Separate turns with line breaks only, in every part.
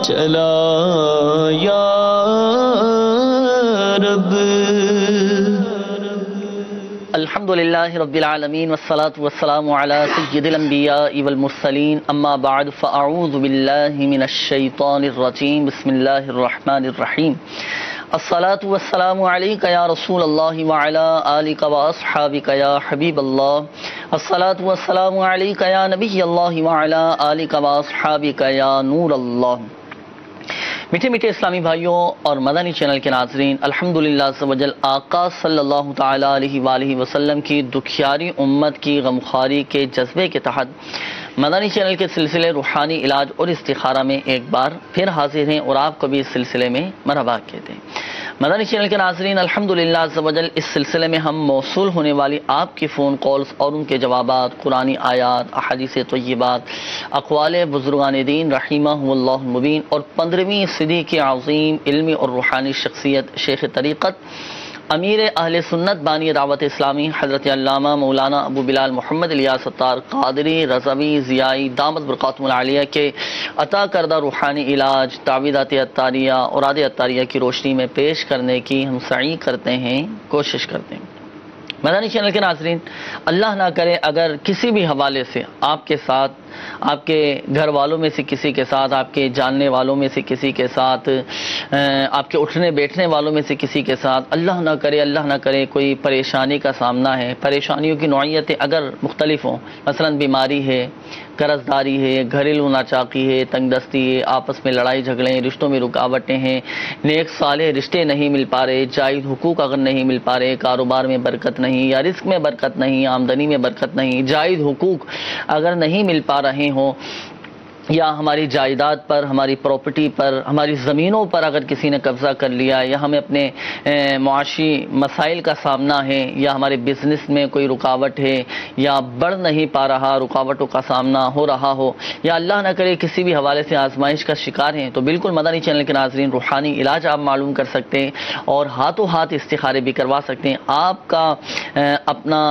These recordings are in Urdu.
چلا یا رب۔ الحمدللہ رب العالمین والصلاة والسلام علی سید الانبیاء والمرسلین، اما بعد فاعوذ باللہ من الشیطان الرجیم، بسم اللہ الرحمن الرحیم۔ الصلاة والسلام علیک یا رسول اللہ وعلی آلک واصحابک یا حبیب اللہ۔ الصلاة والسلام علیک یا نبی اللہ وعلی آلک واصحابک یا نور اللہ۔ میٹھے میٹھے اسلامی بھائیوں اور مدنی چینل کے ناظرین، الحمدللہ عز و جل آقا صلی اللہ تعالی علیہ وآلہ وسلم کی دکھیاری امت کی غمخواری کے جذبے کے تحت مدنی چینل کے سلسلے روحانی علاج اور استخارہ میں ایک بار پھر حاضر ہیں اور آپ کو بھی اس سلسلے میں مرحبا کہتے ہیں۔ مدنی چینل کے ناظرین، الحمدللہ عز و جل اس سلسلے میں ہم موصول ہونے والی آپ کی فون کالز اور ان کے جوابات، قرآنی آیات، احادیث طیبات، اقوال بزرگان دین رحمہ اللہ المبین اور 15ویں صدی کی عظیم علمی اور روحانی شخصیت شیخ طریقت امیر اہل سنت بانی دعوت اسلامی حضرت علامہ مولانا ابو بلال محمد الیاس ستار قادری رضوی ضیائی دامت برکاتہم العالیہ کے عطا کردہ روحانی علاج تعویذات عطاریہ اوراد عطاریہ کی روشنی میں پیش کرنے کی ہم سعی کرتے ہیں، کوشش کرتے ہیں۔ مدنی چینل کے ناظرین، اللہ نہ کرے اگر کسی بھی حوالے سے آپ کے ساتھ، آپ کے گھر والوں میں سے کسی کے ساتھ، آپ کے جاننے والوں میں سے کسی کے ساتھ، آپ کے اٹھنے بیٹھنے والوں میں سے کسی کے ساتھ اللہ نہ کرے کوئی پریشانی کا سامنا ہے، پریشانیوں کی نوعیتیں اگر مختلف ہوں، مثلا بیماری ہے، قرض داری ہے، گھریلو ناچاقی ہے، تنگ دستی ہے، آپس میں لڑائی جھگڑے، رشتوں میں رکاوٹیں ہیں، نیک صالح رشتے نہیں مل پا رہے، جائز حقوق اگر نہیں مل پا رہے، کاروبار میں برکت نہیں یا رزق میں برکت نہیں، آمدنی میں برکت نہیں، جائز حقوق اگر نہیں مل پا رہے ہوں، یا ہماری جائیداد پر، ہماری پراپرٹی پر، ہماری زمینوں پر اگر کسی نے قبضہ کر لیا، یا ہمیں اپنے معاشی مسائل کا سامنا ہے، یا ہمارے بزنس میں کوئی رکاوٹ ہے یا بڑھ نہیں پا رہا، رکاوٹوں کا سامنا ہو رہا ہو، یا اللہ نہ کرے کسی بھی حوالے سے آزمائش کا شکار ہیں، تو بالکل مدنی چینل کے ناظرین روحانی علاج آپ معلوم کر سکتے ہیں اور ہاتھوں ہاتھ استخارے بھی کروا سکتے ہیں۔ آپ کا اپنا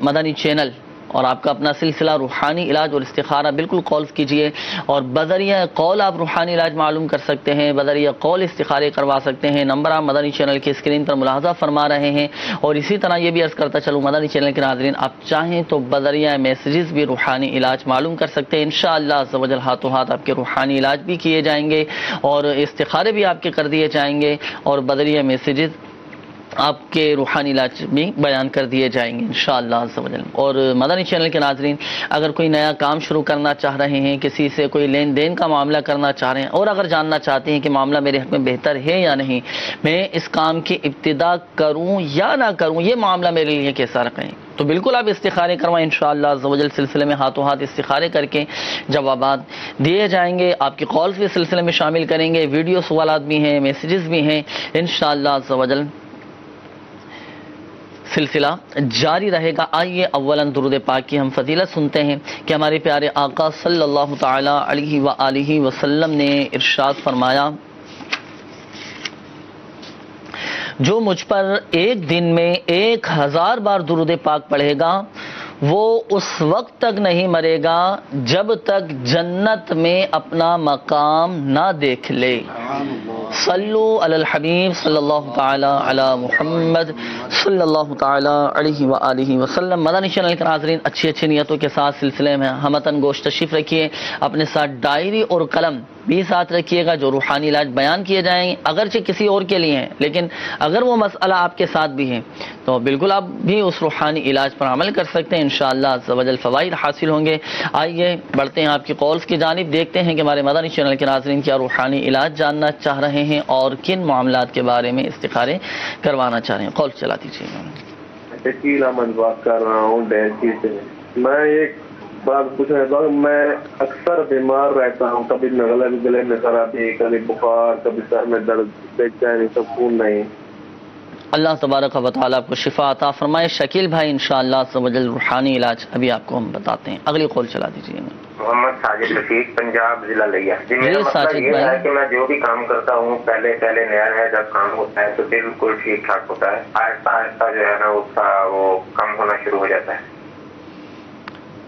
مدنی چینل اور آپ کا اپنا سلسلہ روحانی علاج اور استخارہ، بالکل کالز کیجئے اور بذریعہ قول آپ روحانی علاج معلوم کر سکتے ہیں، بذریعہ قول استخارے کروا سکتے ہیں۔ نمبر آپ مدنی چینل کی اسکرین پر ملاحظہ فرما رہے ہیں، اور اسی طرح یہ بھی عرض کرتا چلوں مدنی چینل کے ناظرین، آپ چاہیں تو بذریعہ میسیجز بھی روحانی علاج معلوم کر سکتے ہیں۔ انشاءاللہ عز و جل ہاتھوں ہاتھ آپ کے روحانی علاج بھی کیے جائیں گے اور استخارے بھی آپ کے کر دیے جائیں گے، اور بذریعہ میسیجز آپ کے روحانی علاج بھی بیان کر دیے جائیں گے انشاءاللہ عز و جل۔ اور مدنی چینل کے ناظرین، اگر کوئی نیا کام شروع کرنا چاہ رہے ہیں، کسی سے کوئی لین دین کا معاملہ کرنا چاہ رہے ہیں، اور اگر جاننا چاہتے ہیں کہ معاملہ میرے حق میں بہتر ہے یا نہیں، میں اس کام کی ابتدا کروں یا نہ کروں، یہ معاملہ میرے لیے کیسا رکھیں، تو بالکل آپ استخارے کروائیں انشاءاللہ عز و جل۔ سلسلے میں ہاتھوں ہاتھ استخارے کر کے جوابات دیے جائیں گے، آپ کی کالز بھی سلسلے میں شامل کریں گے، ویڈیو سوالات بھی ہیں، میسیجز بھی ہیں، انشاءاللہ عز و جل سلسلہ جاری رہے گا۔ آئیے اولاً درود پاک کی ہم فضیلت سنتے ہیں کہ ہمارے پیارے آقا صلی اللہ تعالی علیہ وآلہ وسلم نے ارشاد فرمایا، جو مجھ پر ایک دن میں 1000 بار درود پاک پڑھے گا، وہ اس وقت تک نہیں مرے گا جب تک جنت میں اپنا مقام نہ دیکھ لے۔ صلو علی الحبیب صلی اللہ تعالی علی محمد صلی اللہ تعالی علیہ وآلہ وسلم۔ مدنی چینل کے ناظرین، اچھی نیتوں کے ساتھ سلسلے میں ہمتن گوش تشریف رکھیے، اپنے ساتھ ڈائری اور قلم بھی ساتھ رکھیے گا، جو روحانی علاج بیان کیے جائیں گے اگرچہ کسی اور کے لیے ہیں، لیکن اگر وہ مسئلہ آپ کے ساتھ بھی ہے تو بالکل آپ بھی اس روحانی علاج پر عمل کر سکتے ہیں، انشاءاللہ عز و جل فوائد حاصل ہوں گے۔ آئیے بڑھتے ہیں آپ کی کالز کی جانب، دیکھتے ہیں کہ ہمارے مدنی چینل کے ناظرین کیا روحانی علاج جاننا چاہ رہے ہیں اور کن معاملات کے بارے میں استخارے کروانا چاہ رہے ہیں۔ کال چلا دیجیے۔
شکیل احمد بات کر رہا ہوں ڈیلسی سے۔ میں ایک بات پوچھنا چاہتا ہوں، میں اکثر بیمار رہتا ہوں، کبھی گلے میں خرابی، کبھی بخار، کبھی سر میں درد، بے چینی، سکون نہیں۔
اللہ تبارک و تعالیٰ آپ کو شفا عطا فرمائے۔ شکیل بھائی انشاءاللہ عز و جل روحانی علاج ابھی آپ کو ہم بتاتے ہیں۔ اگلی کال چلا دیجیے۔
محمد ساجد رفیق، پنجاب ضلع لیا۔ میرا مسئلہ یہ ہے کہ میں جو بھی کام کرتا ہوں پہلے نیا ہے، جب کام ہوتا ہے تو بالکل ٹھیک ٹھاک ہوتا ہے، آہستہ آہستہ جو ہے نا اس کا وہ کم ہونا شروع ہو جاتا ہے۔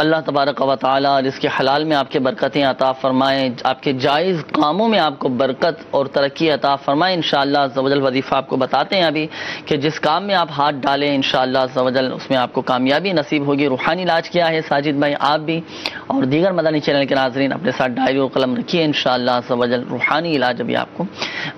اللہ تبارک و تعالی رزق حلال میں آپ کے برکتیں عطا فرمائیں، آپ کے جائز کاموں میں آپ کو برکت اور ترقی عطا فرمائیں انشاءاللہ عز و جل۔ وظیفہ آپ کو بتاتے ہیں ابھی کہ جس کام میں آپ ہاتھ ڈالیں انشاءاللہ عز و جل اس میں آپ کو کامیابی نصیب ہوگی۔ روحانی علاج کیا ہے ساجد بھائی، آپ بھی اور دیگر مدنی چینل کے ناظرین اپنے ساتھ ڈائری اور قلم رکھیے، انشاءاللہ عز و جل روحانی علاج ابھی آپ کو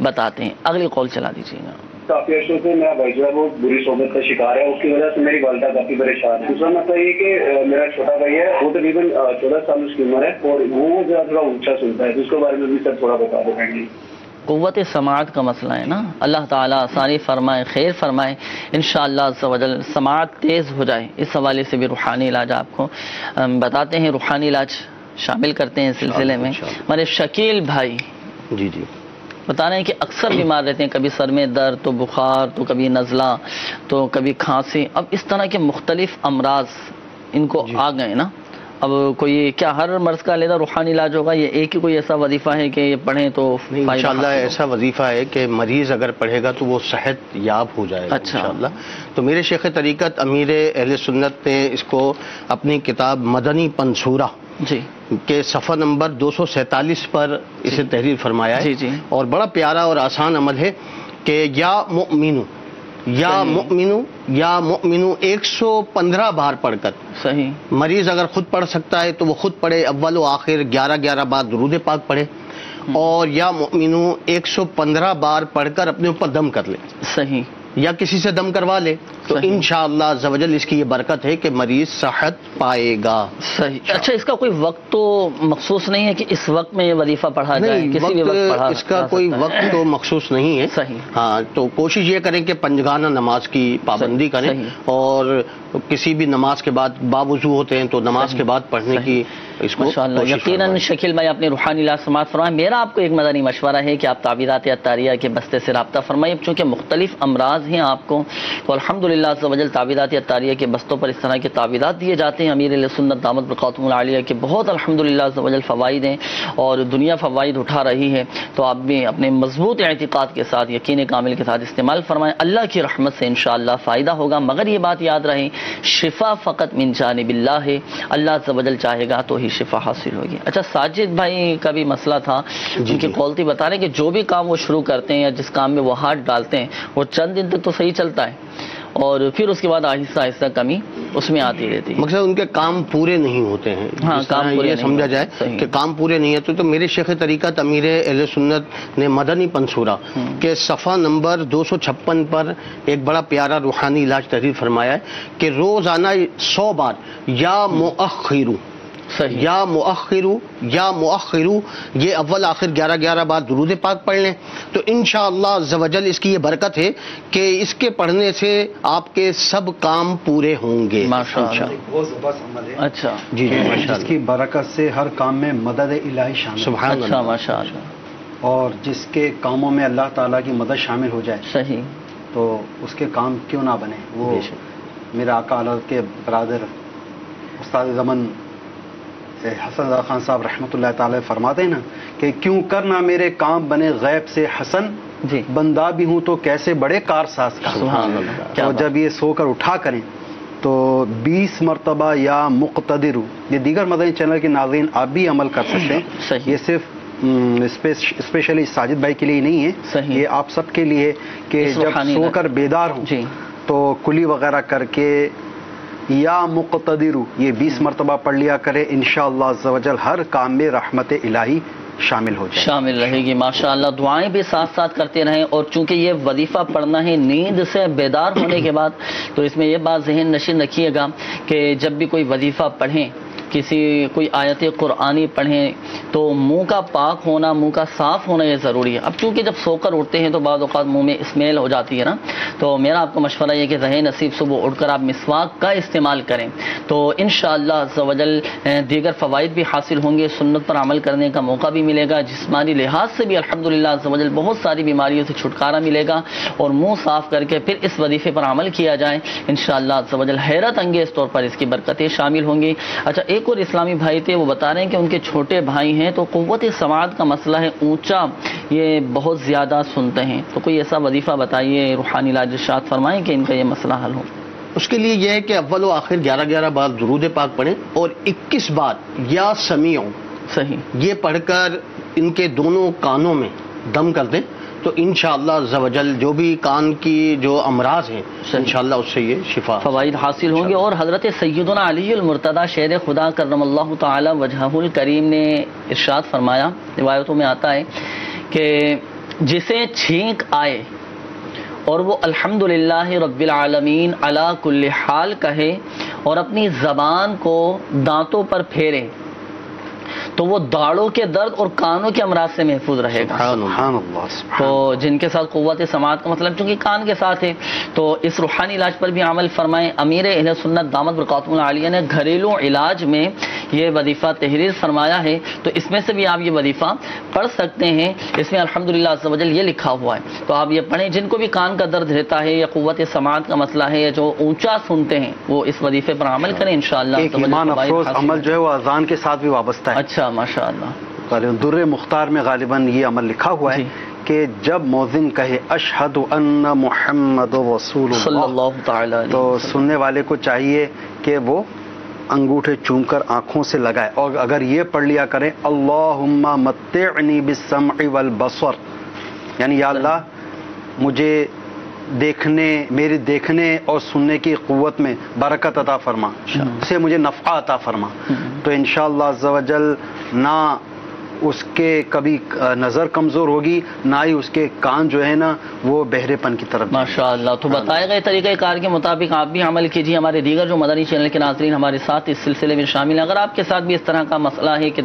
بتاتے ہیں۔ اگلی قول چلا دیجیے گا۔
کافی عرصوں سے میرا بھائی جو ہے وہ بری صحبت کا شکار ہے، اس کی وجہ سے میری والدہ کافی پریشان ہے۔ دوسرا مسئلہ یہ کہ میرا چھوٹا بھائی ہے، وہ تقریباً 14 سال اس کی عمر ہے اور وہ ذرا تھوڑا اونچا سنتا ہے، تو اس کے بارے میں بھی سر تھوڑا بتا دیں۔
قوت سماعت کا مسئلہ ہے نا، اللہ تعالیٰ آسانی فرمائے، خیر فرمائے، انشاءاللہ عز و جل سماعت تیز ہو جائے۔ اس حوالے سے بھی روحانی علاج آپ کو بتاتے ہیں، روحانی علاج شامل کرتے ہیں اس سلسلے میں۔ ہمارے شکیل بھائی
جی جی
بتا رہے ہیں کہ اکثر بیمار رہتے ہیں، کبھی سر میں درد، تو بخار، تو کبھی نزلہ، تو کبھی کھانسی، اب اس طرح کے مختلف امراض ان کو آ گئے نا۔ اب کوئی کیا ہر مرض کا علیحدہ روحانی علاج ہوگا، یہ ایک ہی کوئی ایسا وظیفہ ہے کہ یہ پڑھیں تو
انشاءاللہ ایسا وظیفہ ہے کہ مریض اگر پڑھے گا تو وہ صحت یاب ہو جائے گا انشاءاللہ۔ تو میرے شیخ طریقت امیر اہل سنت نے اس کو اپنی کتاب مدنی پنصورہ
جی
کے صفحہ نمبر 247 پر اسے تحریر فرمایا ہے، اور بڑا پیارا اور آسان عمل ہے کہ یا مؤمنو یا مؤمنو یا مؤمنو 115 بار پڑھ کر
صحیح
مریض اگر خود پڑھ سکتا ہے تو وہ خود پڑھے، اول و آخر 11 بار درود پاک پڑھے، اور یا مؤمنو 115 بار پڑھ کر اپنے اوپر دم کر لے،
صحیح،
یا کسی سے دم کروا لے، تو انشاءاللہ عز و جل اس کی یہ برکت ہے کہ مریض صحت پائے گا۔
صحیح۔ اچھا، اس کا کوئی وقت تو مخصوص نہیں ہے کہ اس وقت میں یہ وظیفہ پڑھا جائے؟ کسی بھی وقت پڑھا،
اس کا کوئی وقت تو مخصوص نہیں ہے۔
صحیح۔
ہاں، تو کوشش یہ کریں کہ پنجگانہ نماز کی پابندی کریں، اور کسی بھی نماز کے بعد باوضو ہوتے ہیں تو نماز کے بعد پڑھنے کی اس کو
یقیناً شکیل بھائی اپنی روحانی علاج سماعت فرمائیں۔ میرا آپ کو ایک مدنی مشورہ ہے کہ آپ تعویذات عطاریہ کے بستے سے رابطہ فرمائیں، چونکہ مختلف امراض ہیں آپ کو، تو الحمدللہ عز و جل تعویذات عطاریہ کے بستوں پر اس طرح کے تعویذات دیے جاتے ہیں امیر اہل سنت دامت برکاتہم العالیہ کے، بہت الحمدللہ عز و جل فوائد ہیں اور دنیا فوائد اٹھا رہی ہے، تو آپ بھی اپنے مضبوط اعتقاد کے ساتھ، یقین کامل کے ساتھ استعمال فرمائیں، اللہ کی رحمت سے انشاءاللہ فائدہ ہوگا۔ مگر یہ بات یاد رہے، شفا فقط من جانب اللہ ہے، اللہ عز و جل چاہے گا تو ہی شفا حاصل ہوگی۔ اچھا، ساجد بھائی کا بھی مسئلہ تھا، جن کی قولتی بتا رہے ہیں کہ جو بھی کام وہ شروع کرتے ہیں یا جس کام میں وہ ہاتھ ڈالتے ہیں وہ چند دن تک تو صحیح چلتا ہے، اور پھر اس کے بعد آہستہ آہستہ کمی اس میں آتی رہتی ہے۔
مقصد ان کے کام پورے نہیں ہوتے ہیں،
ہاں، کام پورے
یہ سمجھا جائے کہ کام پورے نہیں ہوتے۔ تو میرے شیخ طریقت امیر اہل سنت نے مدنی پنصورہ کے صفحہ نمبر 256 پر ایک بڑا پیارا روحانی علاج تحریر فرمایا ہے کہ روزانہ 100 بار یا مؤخرو یا مؤخرو یا مؤخرو، یہ اول آخر 11 بار درود پاک پڑھ لیں، تو انشاءاللہ عز و جل اس کی یہ برکت ہے کہ اس کے پڑھنے سے آپ کے سب کام پورے ہوں گے
ماشاءاللہ۔
بہت زبردست عمل ہے،
اچھا
جی جی
جس کی برکت سے ہر کام میں مدد الہی شامل،
سبحان
اچھا
اللہ،
ماشاءاللہ،
اور جس کے کاموں میں اللہ تعالیٰ کی مدد شامل ہو جائے
صحیح،
تو اس کے کام کیوں نہ بنے۔ وہ میرے آقا حضرت کے برادر استاد زمن حسن رضا خان صاحب رحمۃ اللہ تعالی فرماتے ہیں نا کہ کیوں کرنا میرے کام بنے غیب سے حسن،
جی
بندہ بھی ہوں تو کیسے بڑے کارساز کا۔
سبحان اللہ،
تو جب یہ سو کر اٹھا کریں تو 20 مرتبہ یا مقتدر، یہ دیگر مدنی چینل کے ناظرین آپ بھی عمل کر سکتے ہیں، یہ صرف اسپیشلی ساجد بھائی کے لیے نہیں ہے، یہ آپ سب کے لیے کہ جب سو کر بیدار ہوں تو کلی وغیرہ کر کے یا مقتدر یہ 20 مرتبہ پڑھ لیا کرے، انشاءاللہ عز و جل ہر کام میں رحمت الہی شامل ہو جائے،
شامل رہے گی ماشاءاللہ۔ دعائیں بھی ساتھ ساتھ کرتے رہیں، اور چونکہ یہ وظیفہ پڑھنا ہے نیند سے بیدار ہونے کے بعد، تو اس میں یہ بات ذہن نشین رکھیے گا کہ جب بھی کوئی وظیفہ پڑھیں، کوئی آیت قرآنی پڑھیں تو منہ کا پاک ہونا، منہ کا صاف ہونا یہ ضروری ہے۔ اب چونکہ جب سو کر اٹھتے ہیں تو بعض اوقات منہ میں اسمیل ہو جاتی ہے نا، تو میرا آپ کو مشورہ یہ کہ رہے نصیب صبح اٹھ کر آپ مسواک کا استعمال کریں، تو انشاءاللہ عز و جل دیگر فوائد بھی حاصل ہوں گے، سنت پر عمل کرنے کا موقع بھی ملے گا، جسمانی لحاظ سے بھی الحمدللہ عز و جل بہت ساری بیماریوں سے چھٹکارا ملے گا، اور منہ صاف کر کے پھر اس وظیفے پر عمل کیا جائے انشاءاللہ عز و جل حیرت انگیز طور پر اس کی برکتیں شامل ہوں گی۔ اچھا، ایک اور اسلامی بھائی تھے، وہ بتا رہے ہیں کہ ان کے چھوٹے بھائی ہیں تو قوت سماعت کا مسئلہ ہے، اونچا یہ بہت زیادہ سنتے ہیں، تو کوئی ایسا وظیفہ بتائیے، روحانی علاج ارشاد فرمائیں کہ ان کا یہ مسئلہ حل ہو۔
اس کے لیے یہ ہے کہ اول و آخر 11 بار درود پاک پڑھیں اور 21 بار یا سمیع
صحیح
یہ پڑھ کر ان کے دونوں کانوں میں دم کر دیں تو انشاءاللہ عز و جل جو بھی کان کی جو امراض ہیں انشاءاللہ اس سے یہ شفا
فوائد حاصل ہوں گے۔ اور حضرت سیدنا علی المرتضی شیر خدا کرم اللہ تعالی وجہہ الکریم نے ارشاد فرمایا، روایتوں میں آتا ہے کہ جسے چھینک آئے اور وہ الحمدللہ رب العالمین علی کل حال کہے اور اپنی زبان کو دانتوں پر پھیرے تو وہ داڑوں کے درد اور کانوں کے امراض سے محفوظ رہے گا۔
سبحان اللہ۔
تو جن کے ساتھ قوت سماعت کا مطلب چونکہ کان کے ساتھ ہے تو اس روحانی علاج پر بھی عمل فرمائیں۔ امیر اہل سنت دامت برکاتہ العالیہ نے گھریلو علاج میں یہ وظیفہ تحریر فرمایا ہے، تو اس میں سے بھی آپ یہ وظیفہ پڑھ سکتے ہیں۔ اس میں الحمدللہ عز و جل یہ لکھا ہوا ہے، تو آپ یہ پڑھیں۔ جن کو بھی کان کا درد رہتا ہے یا قوت سماعت کا مسئلہ ہے یا جو اونچا سنتے ہیں وہ اس وظیفے پر عمل کریں انشاءاللہ۔
ایک ایمان افروز عمل جو ہے وہ اذان کے ساتھ بھی وابستہ ہے۔
اچھا ماشاء اللہ۔
در مختار میں غالباً یہ عمل لکھا ہوا ہے کہ جب مؤذن کہے اشہد ان محمد رسول
صلی اللہ تعالی علیہ
تو سننے والے کو چاہیے کہ وہ انگوٹھے چوم کر آنکھوں سے لگائے، اور اگر یہ پڑھ لیا کریں اللہم متعنی بالسمع والبصر، یعنی یا اللہ مجھے میرے دیکھنے اور سننے کی قوت میں برکت عطا فرما، سے مجھے نفع عطا فرما، تو انشاءاللہ عز و جل نہ اس کے کبھی نظر کمزور ہوگی، نہ ہی اس کے کان جو ہے نا وہ بہرے پن کی طرف۔
ماشاءاللہ۔ تو بتائے گئے طریقہ کار کے مطابق آپ بھی عمل کیجیے۔ ہمارے دیگر جو مدنی چینل کے ناظرین ہمارے ساتھ اس سلسلے میں شامل ہیں، اگر آپ کے ساتھ بھی اس طرح کا مسئلہ ہے کہ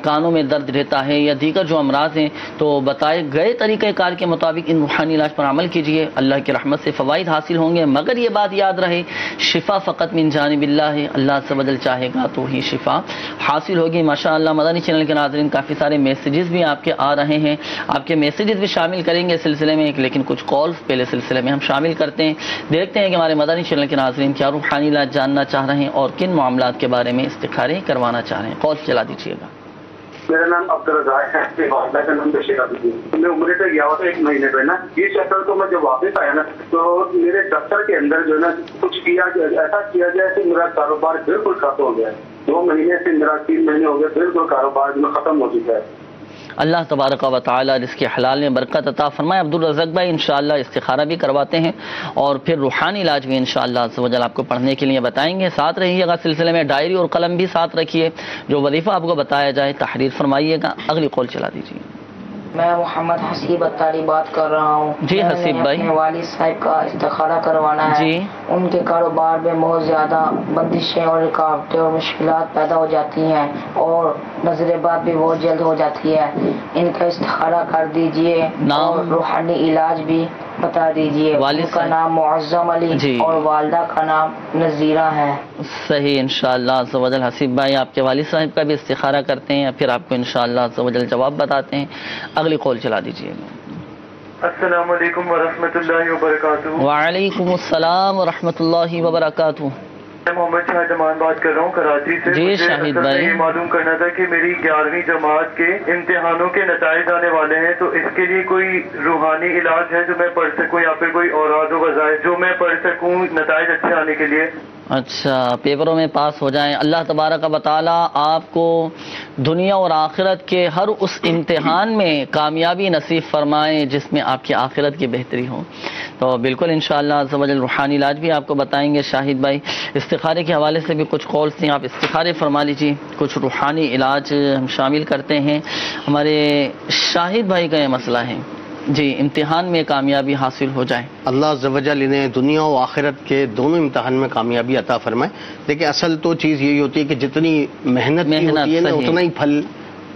کانوں میں درد رہتا ہے یا دیگر جو امراض ہیں تو بتائے گئے طریقہ کار کے مطابق ان روحانی علاج پر عمل کیجیے، اللہ کی رحمت سے فوائد حاصل ہوں گے۔ مگر یہ بات یاد رہے شفا فقط من جانب اللہ ہے، اللہ عز و جل چاہے گا تو ہی شفا حاصل ہوگی۔ ماشاءاللہ مدنی چینل کے ناظرین کافی سارے میسیجز بھی آپ کے آ رہے ہیں، آپ کے میسیجز بھی شامل کریں گے سلسلے میں، لیکن کچھ کالز پہلے سلسلے میں ہم شامل کرتے ہیں۔ دیکھتے ہیں کہ ہمارے مدنی چینل کے ناظرین کیا روحانی علاج جاننا چاہ رہے ہیں اور کن معاملات کے بارے میں استخارے کروانا چاہ رہے ہیں۔ کال چلا دیجیے گا۔
میرا نام عبدالرزاق ہے، والدہ کا نام بشیر عبدالدین۔ میں عمرے پہ گیا ہوا تھا 1 مہینے پہ نا، یہ چکر تو میں جب واپس آیا نا تو میرے دفتر کے اندر جو ہے نا کچھ ایسا کیا گیا کہ میرا کاروبار بالکل ختم ہو گیا ہے۔ 2 مہینے سے میرا 3 مہینے ہو گئے، بالکل کاروبار میں ختم ہو چکا ہے۔
اللہ تبارک و تعالی رزق حلال میں برکت عطا فرمائے۔ عبدالرزاق بھائی انشاءاللہ استخارہ بھی کرواتے ہیں اور پھر روحانی علاج بھی انشاءاللہ عز و جل آپ کو پڑھنے کے لیے بتائیں گے۔ ساتھ رہیے گا سلسلے میں، ڈائری اور قلم بھی ساتھ رکھیے، جو وظیفہ آپ کو بتایا جائے تحریر فرمائیے گا۔ اگلی کال چلا دیجیے۔
میں محمد حسیب اتاری بات کر رہا ہوں۔
جی حسیب بھائی،
اپنے والد صاحب کا استخارہ کروانا ہے۔
جی،
ان کے کاروبار میں بہت زیادہ بندشیں اور رکاوٹیں اور مشکلات پیدا ہو جاتی ہیں اور نظر بات بھی بہت جلد ہو جاتی ہے۔ ان کا استخارہ کر دیجئے اور روحانی علاج بھی بتا دیجئے۔ والد کا نام معظم علی اور والدہ کا نام نذیرہ ہے۔
صحیح انشاءاللہ عز و جل۔ حسیب بھائی آپ کے والد صاحب کا بھی استخارہ کرتے ہیں، پھر آپ کو انشاءاللہ عز و جل جواب بتاتے ہیں۔ اگلی کال چلا دیجیے گا۔
السلام علیکم ورحمۃ اللہ وبرکاتہ۔
وعلیکم السلام ورحمۃ اللہ وبرکاتہ۔
میں محمد شاہد امان بات کر رہا ہوں کراچی سے۔
جی شاہد بھائی،
یہ معلوم کرنا تھا کہ میری 11ویں جماعت کے امتحانوں کے نتائج آنے والے ہیں، تو اس کے لیے کوئی روحانی علاج ہے جو میں پڑھ سکوں یا پھر کوئی اوراد و وظائف جو میں پڑھ سکوں نتائج اچھے آنے کے لیے؟
اچھا، پیپروں میں پاس ہو جائیں۔ اللہ تبارک و تعالی آپ کو دنیا اور آخرت کے ہر اس امتحان میں کامیابی نصیب فرمائیں جس میں آپ کی آخرت کی بہتری ہو۔ تو بالکل انشاءاللہ عز و جل روحانی علاج بھی آپ کو بتائیں گے۔ شاہد بھائی استخارے کے حوالے سے بھی کچھ کالز تھیں، آپ استخارے فرما لیجیے، کچھ روحانی علاج ہم شامل کرتے ہیں۔ ہمارے شاہد بھائی کا یہ مسئلہ ہے جی، امتحان میں کامیابی حاصل ہو جائے،
اللہ عز و جل انہیں دنیا و آخرت کے دونوں امتحان میں کامیابی عطا فرمائے۔ دیکھیں اصل تو چیز یہی ہوتی ہے کہ جتنی محنت ہوتی ہے نا اتنا ہی پھل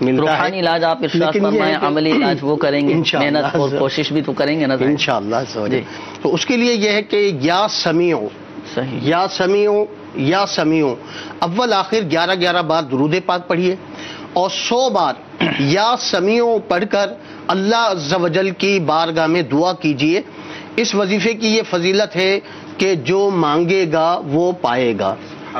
ملتا ہے۔
روحانی علاج آپ ارشاد فرمائیں، عملی علاج وہ کریں گے، محنت اور کوشش بھی تو کریں گے نا
انشاءاللہ عز و جل۔ تو اس کے لیے یہ ہے کہ یا سمیع،
صحیح،
یا سمیع، یا سمیع، اول آخر 11 بار درود پاک پڑھیے اور 100 بار یا سمیع پڑھ کر اللہ عز و جل کی بارگاہ میں دعا کیجئے۔ اس وظیفے کی یہ فضیلت ہے کہ جو مانگے گا وہ پائے گا۔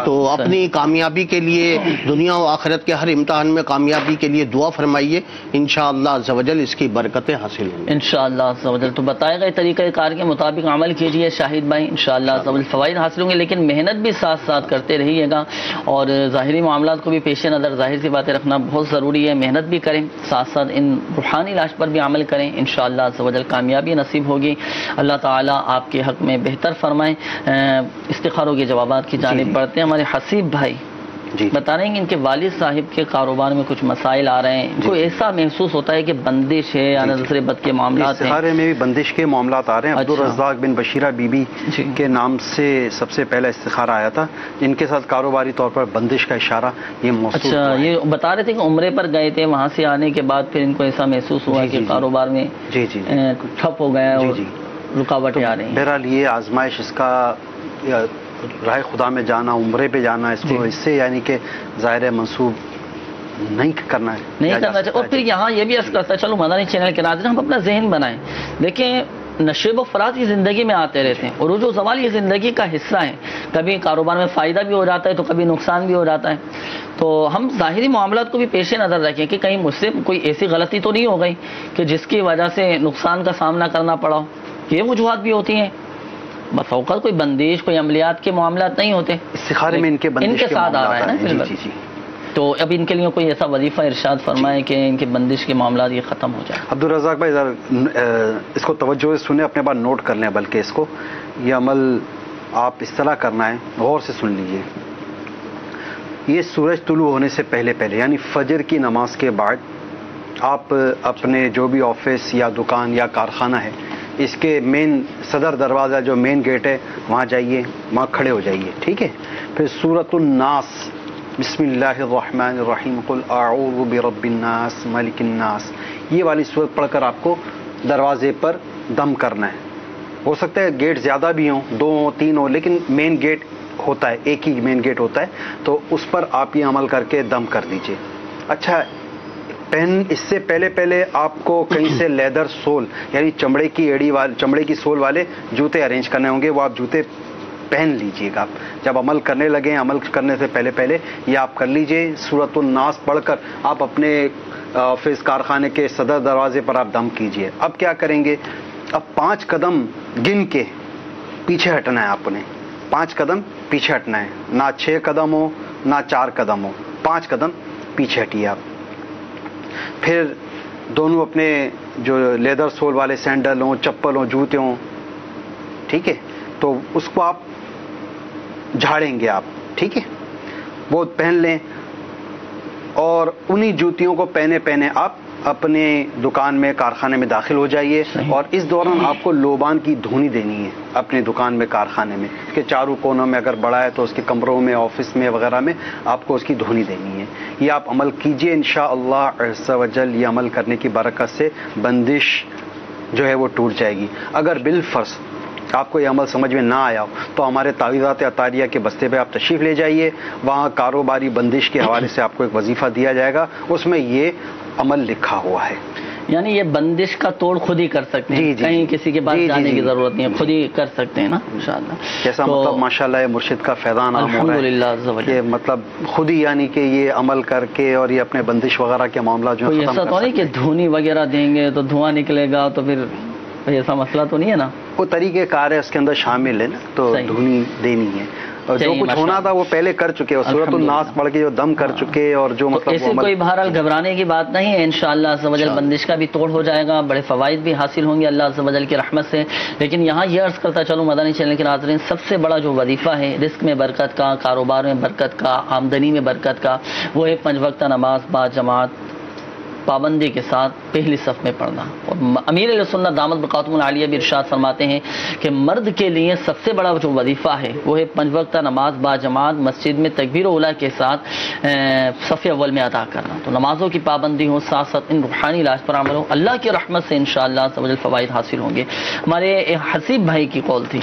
تو اپنی کامیابی کے لیے دنیا و آخرت کے ہر امتحان میں کامیابی کے لیے دعا فرمائیے، انشاءاللہ عز و جل اس کی برکتیں حاصل ہوں گی
انشاءاللہ عز و جل۔ تو بتائے گئے طریقہ کار کے مطابق عمل کیجئے شاہد بھائی، انشاءاللہ عز و جل فوائد حاصل ہوں گے، لیکن محنت بھی ساتھ ساتھ کرتے رہیے گا، اور ظاہری معاملات کو بھی پیش نظر ظاہر سی باتیں رکھنا بہت ضروری ہے۔ محنت بھی کریں، ساتھ ساتھ ان روحانی علاج پر بھی عمل کریں، انشاءاللہ عز و جل کامیابی نصیب ہوگی۔ اللہ تعالیٰ آپ کے حق میں بہتر فرمائیں۔ استخاروں کے جوابات کی جانب بڑھتے ہیں۔ ہمارے حسیب بھائی بتا رہے ہیں کہ ان کے والد صاحب کے کاروبار میں کچھ مسائل آ رہے ہیں، ان کو ایسا محسوس ہوتا ہے کہ بندش ہے یا نظر بد کے معاملات ہیں۔
استخارے میں بھی بندش کے معاملات آ رہے ہیں۔ عبدالرزاق بن بشیرہ بی بی کے نام سے سب سے پہلا استخارہ آیا تھا، جن کے ساتھ کاروباری طور پر بندش کا اشارہ یہ محسوس
اچھا، یہ بتا رہے تھے کہ عمرے پر گئے تھے، وہاں سے آنے کے بعد پھر ان کو ایسا محسوس ہوا کہ کاروبار میں ٹھپ ہو گیا اور رکاوٹیں آ رہی ہیں۔
بہرحال یہ آزمائش، اس کا راہ خدا میں جانا، عمرے پہ جانا، اس کو اس سے یعنی کہ ظاہر منسوب نہیں کرنا
چاہیے۔ اور پھر یہاں یہ بھی عرض کرتا ہے، چلو مدنی چینل کے ناظرین ہم اپنا ذہن بنائیں، دیکھیں نشیب و فراز کی زندگی میں آتے رہتے ہیں، عروج و زوال یہ زندگی کا حصہ ہے، کبھی کاروبار میں فائدہ بھی ہو جاتا ہے تو کبھی نقصان بھی ہو جاتا ہے۔ تو ہم ظاہری معاملات کو بھی پیش نظر رکھیں کہ کہیں مجھ سے کوئی ایسی غلطی تو نہیں ہو گئی کہ جس کی وجہ سے نقصان کا سامنا کرنا پڑا ہو، یہ وجوہات بھی ہوتی ہیں۔ بس اوقات کوئی بندش، کوئی عملیات کے معاملات نہیں ہوتے،
استخارے میں ان کے
ساتھ آ رہا ہے نا۔ تو اب ان کے لیے کوئی ایسا وظیفہ ارشاد فرمائے کہ ان کے بندش کے معاملات یہ ختم ہو جائے۔
عبدالرزاق بھائی اس کو توجہ سے سنیں، اپنے بات نوٹ کر لیں، بلکہ اس کو یہ عمل آپ اس طرح کرنا ہے، غور سے سن لیجئے۔ یہ سورج طلوع ہونے سے پہلے یعنی فجر کی نماز کے بعد آپ اپنے جو بھی آفس یا دکان یا کارخانہ ہے، اس کے مین صدر دروازہ جو مین گیٹ ہے وہاں جائیے، وہاں کھڑے ہو جائیے، ٹھیک ہے۔ پھر سورۃ الناس، بسم اللہ الرحمن الرحیم، قل اعوذ برب الناس ملک الناس، یہ والی سورت پڑھ کر آپ کو دروازے پر دم کرنا ہے۔ ہو سکتا ہے گیٹ زیادہ بھی ہوں، 2 ہوں 3 ہوں، لیکن مین گیٹ ہوتا ہے، ایک ہی مین گیٹ ہوتا ہے، تو اس پر آپ یہ عمل کر کے دم کر دیجئے۔ اچھا، اس سے پہلے آپ کو کہیں سے لیدر سول یعنی چمڑے کی ایڑی والے، چمڑے کی سول والے جوتے ارینج کرنے ہوں گے، وہ آپ جوتے پہن لیجئے گا۔ جب عمل کرنے لگیں، عمل کرنے سے پہلے یہ آپ کر لیجئے۔ سورۃ الناس پڑھ کر آپ اپنے آفس کارخانے کے صدر دروازے پر آپ دم کیجئے۔ اب کیا کریں گے؟ اب 5 قدم گن کے پیچھے ہٹنا ہے آپ نے، 5 قدم پیچھے ہٹنا ہے، نہ 6 قدم ہو نہ 4 قدم ہو، 5 قدم پیچھے ہٹیے آپ۔ پھر دونوں اپنے جو لیدر سول والے سینڈل ہوں، چپل ہوں، جوتے ہوں، ٹھیک ہے، تو اس کو آپ جھاڑیں گے آپ، ٹھیک ہے، وہ پہن لیں، اور انہی جوتیوں کو پہنے آپ اپنے دکان میں، کارخانے میں داخل ہو جائیے۔ اور اس دوران آپ کو لوبان کی دھونی دینی ہے اپنے دکان میں، کارخانے میں، کہ چاروں کونوں میں اگر بڑا ہے تو اس کے کمروں میں، آفس میں وغیرہ میں آپ کو اس کی دھونی دینی ہے۔ یہ آپ عمل کیجئے، انشاءاللہ عز و جل یہ عمل کرنے کی برکت سے بندش جو ہے وہ ٹوٹ جائے گی۔ اگر بالفرض آپ کو یہ عمل سمجھ میں نہ آیا ہو تو ہمارے تعویذات عطاریہ کے بستے پہ آپ تشریف لے جائیے، وہاں کاروباری بندش کے حوالے سے آپ کو ایک وظیفہ دیا جائے گا، اس میں یہ عمل لکھا ہوا ہے۔
یعنی یہ بندش کا توڑ خود ہی کر سکتے ہیں، کہیں کسی کے پاس جانے کی ضرورت نہیں ہے، خود ہی کر سکتے ہیں نا انشاءاللہ۔
جیسا مطلب ماشاءاللہ یہ مرشد کا فیضان عام ہو رہا ہے کہ مطلب خود ہی یعنی کہ یہ عمل کر کے اور یہ اپنے بندش وغیرہ کے معاملات جو
ایسا تو نہیں کہ دھونی وغیرہ دیں گے تو دھواں نکلے گا، تو پھر ایسا مسئلہ تو نہیں ہے نا؟
وہ طریقہ کار ہے اس کے اندر شامل ہے نا، تو دھونی دینی ہے، اور جو کچھ ہونا تھا وہ پہلے کر چکے، اور سورۃ الناس پڑھ کے جو دم کر چکے، اور جو مطلب
ایسے کوئی بہرحال گھبرانے کی بات نہیں ہے، انشاءاللہ عز و جل بندش کا بھی توڑ ہو جائے گا، بڑے فوائد بھی حاصل ہوں گے اللہ عز و جل کی رحمت سے۔ لیکن یہاں یہ عرض کرتا چلوں مدنی چینل کے ناظرین، سب سے بڑا جو وظیفہ ہے رزق میں برکت کا، کاروبار میں برکت کا، آمدنی میں برکت کا، وہ ہے 5 وقتہ نماز با جماعت پابندی کے ساتھ پہلی صف میں پڑھنا۔ اور امیر علیہ سنت دامت بقاتم العالیہ بھی ارشاد فرماتے ہیں کہ مرد کے لیے سب سے بڑا جو وظیفہ ہے وہ ہے 5 وقتہ نماز با جماعت مسجد میں تکبیر اولیٰ کے ساتھ صف اول میں ادا کرنا۔ تو نمازوں کی پابندی ہو، ساتھ ساتھ ان روحانی علاج پر عمل ہو، اللہ کی رحمت سے انشاءاللہ فوائد حاصل ہوں گے۔ ہمارے حسیب بھائی کی قول تھی،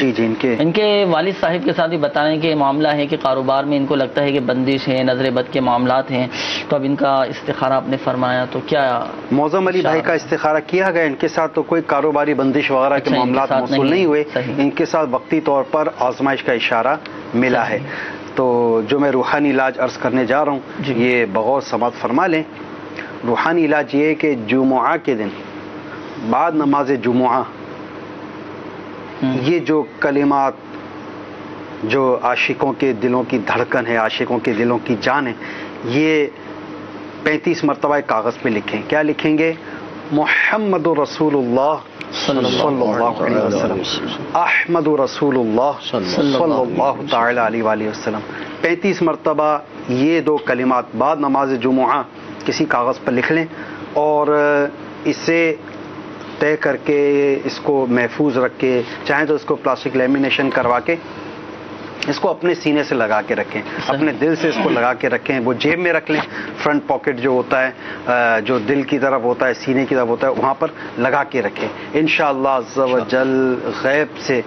ان کے والد صاحب کے ساتھ بھی بتا رہے ہیں کہ معاملہ ہے کہ کاروبار میں ان کو لگتا ہے کہ بندش ہے، نظر بد کے معاملات ہیں، تو اب ان کا استخارہ آپ نے فرمایا، تو کیا
موزم علی بھائی کا استخارہ کیا گیا؟ ان کے ساتھ تو کوئی کاروباری بندش وغیرہ کے معاملات موصول نہیں ہوئے، ان کے ساتھ وقتی طور پر آزمائش کا اشارہ ملا ہے۔ تو جو میں روحانی علاج عرض کرنے جا رہا ہوں یہ بغور سماعت فرما لیں. روحانی علاج یہ ہے کہ جمعہ کے دن بعد نماز جمعہ یہ جو کلمات جو عاشقوں کے دلوں کی دھڑکن ہے، عاشقوں کے دلوں کی جان ہے، یہ 35 مرتبہ ایک کاغذ پہ لکھیں. کیا لکھیں گے؟ محمد رسول اللہ صلی اللہ علیہ وسلم، احمد رسول اللہ صلی اللہ تعالی علیہ وآلہ وسلم. 35 مرتبہ یہ دو کلمات بعد نماز جمعہ کسی کاغذ پر لکھ لیں اور اسے طے کر کے اس کو محفوظ رکھ کے، چاہیں تو اس کو پلاسٹک لیمینیشن کروا کے اس کو اپنے سینے سے لگا کے رکھیں، اپنے دل سے اس کو لگا کے رکھیں. وہ جیب میں رکھ لیں، فرنٹ پاکٹ جو ہوتا ہے جو دل کی طرف ہوتا ہے، سینے کی طرف ہوتا ہے، وہاں پر لگا کے رکھیں. انشاءاللہ عز و جل غیب سے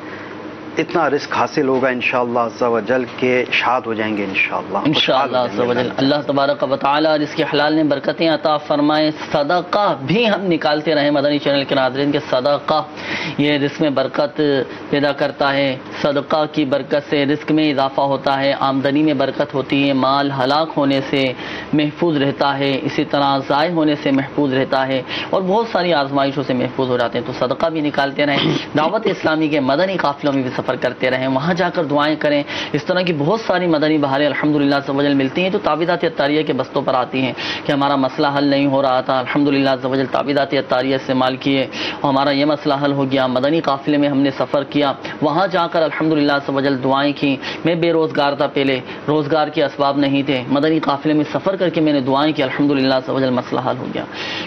اتنا رزق حاصل ہوگا انشاءاللہ عز و جل کہ شاد ہو جائیں گے انشاءاللہ
عز و جل. اللہ تبارک و تعالی جس کے حلال نے برکتیں عطا فرمائے. صدقہ بھی ہم نکالتے رہیں مدنی چینل کے ناظرین کے. صدقہ یہ رزق میں برکت پیدا کرتا ہے. صدقہ کی برکت سے رزق میں اضافہ ہوتا ہے، آمدنی میں برکت ہوتی ہے، مال ہلاک ہونے سے محفوظ رہتا ہے، اسی طرح ضائع ہونے سے محفوظ رہتا ہے اور بہت ساری آزمائشوں سے محفوظ ہو جاتے ہیں. تو صدقہ بھی نکالتے رہیں. دعوت اسلامی کے مدنی قافلوں میں بھی سفر کرتے رہیں، وہاں جا کر دعائیں کریں. اس طرح کی بہت ساری مدنی بہاریں الحمدللہ عز و جل ملتی ہیں تو تعویذات عطاریہ کے بستوں پر آتی ہیں کہ ہمارا مسئلہ حل نہیں ہو رہا تھا، الحمدللہ عز و جل تعویذات عطاریہ استعمال کیے اور ہمارا یہ مسئلہ حل ہو گیا. مدنی قافلے میں ہم نے سفر کیا، وہاں جا کر الحمدللہ عز و جل دعائیں کی. میں بے روزگار تھا، پہلے روزگار کے اسباب نہیں تھے، مدنی قافلے میں سفر کر کے میں نے دعائیں کی، الحمدللہ عز و جل مسئلہ حل ہو گیا.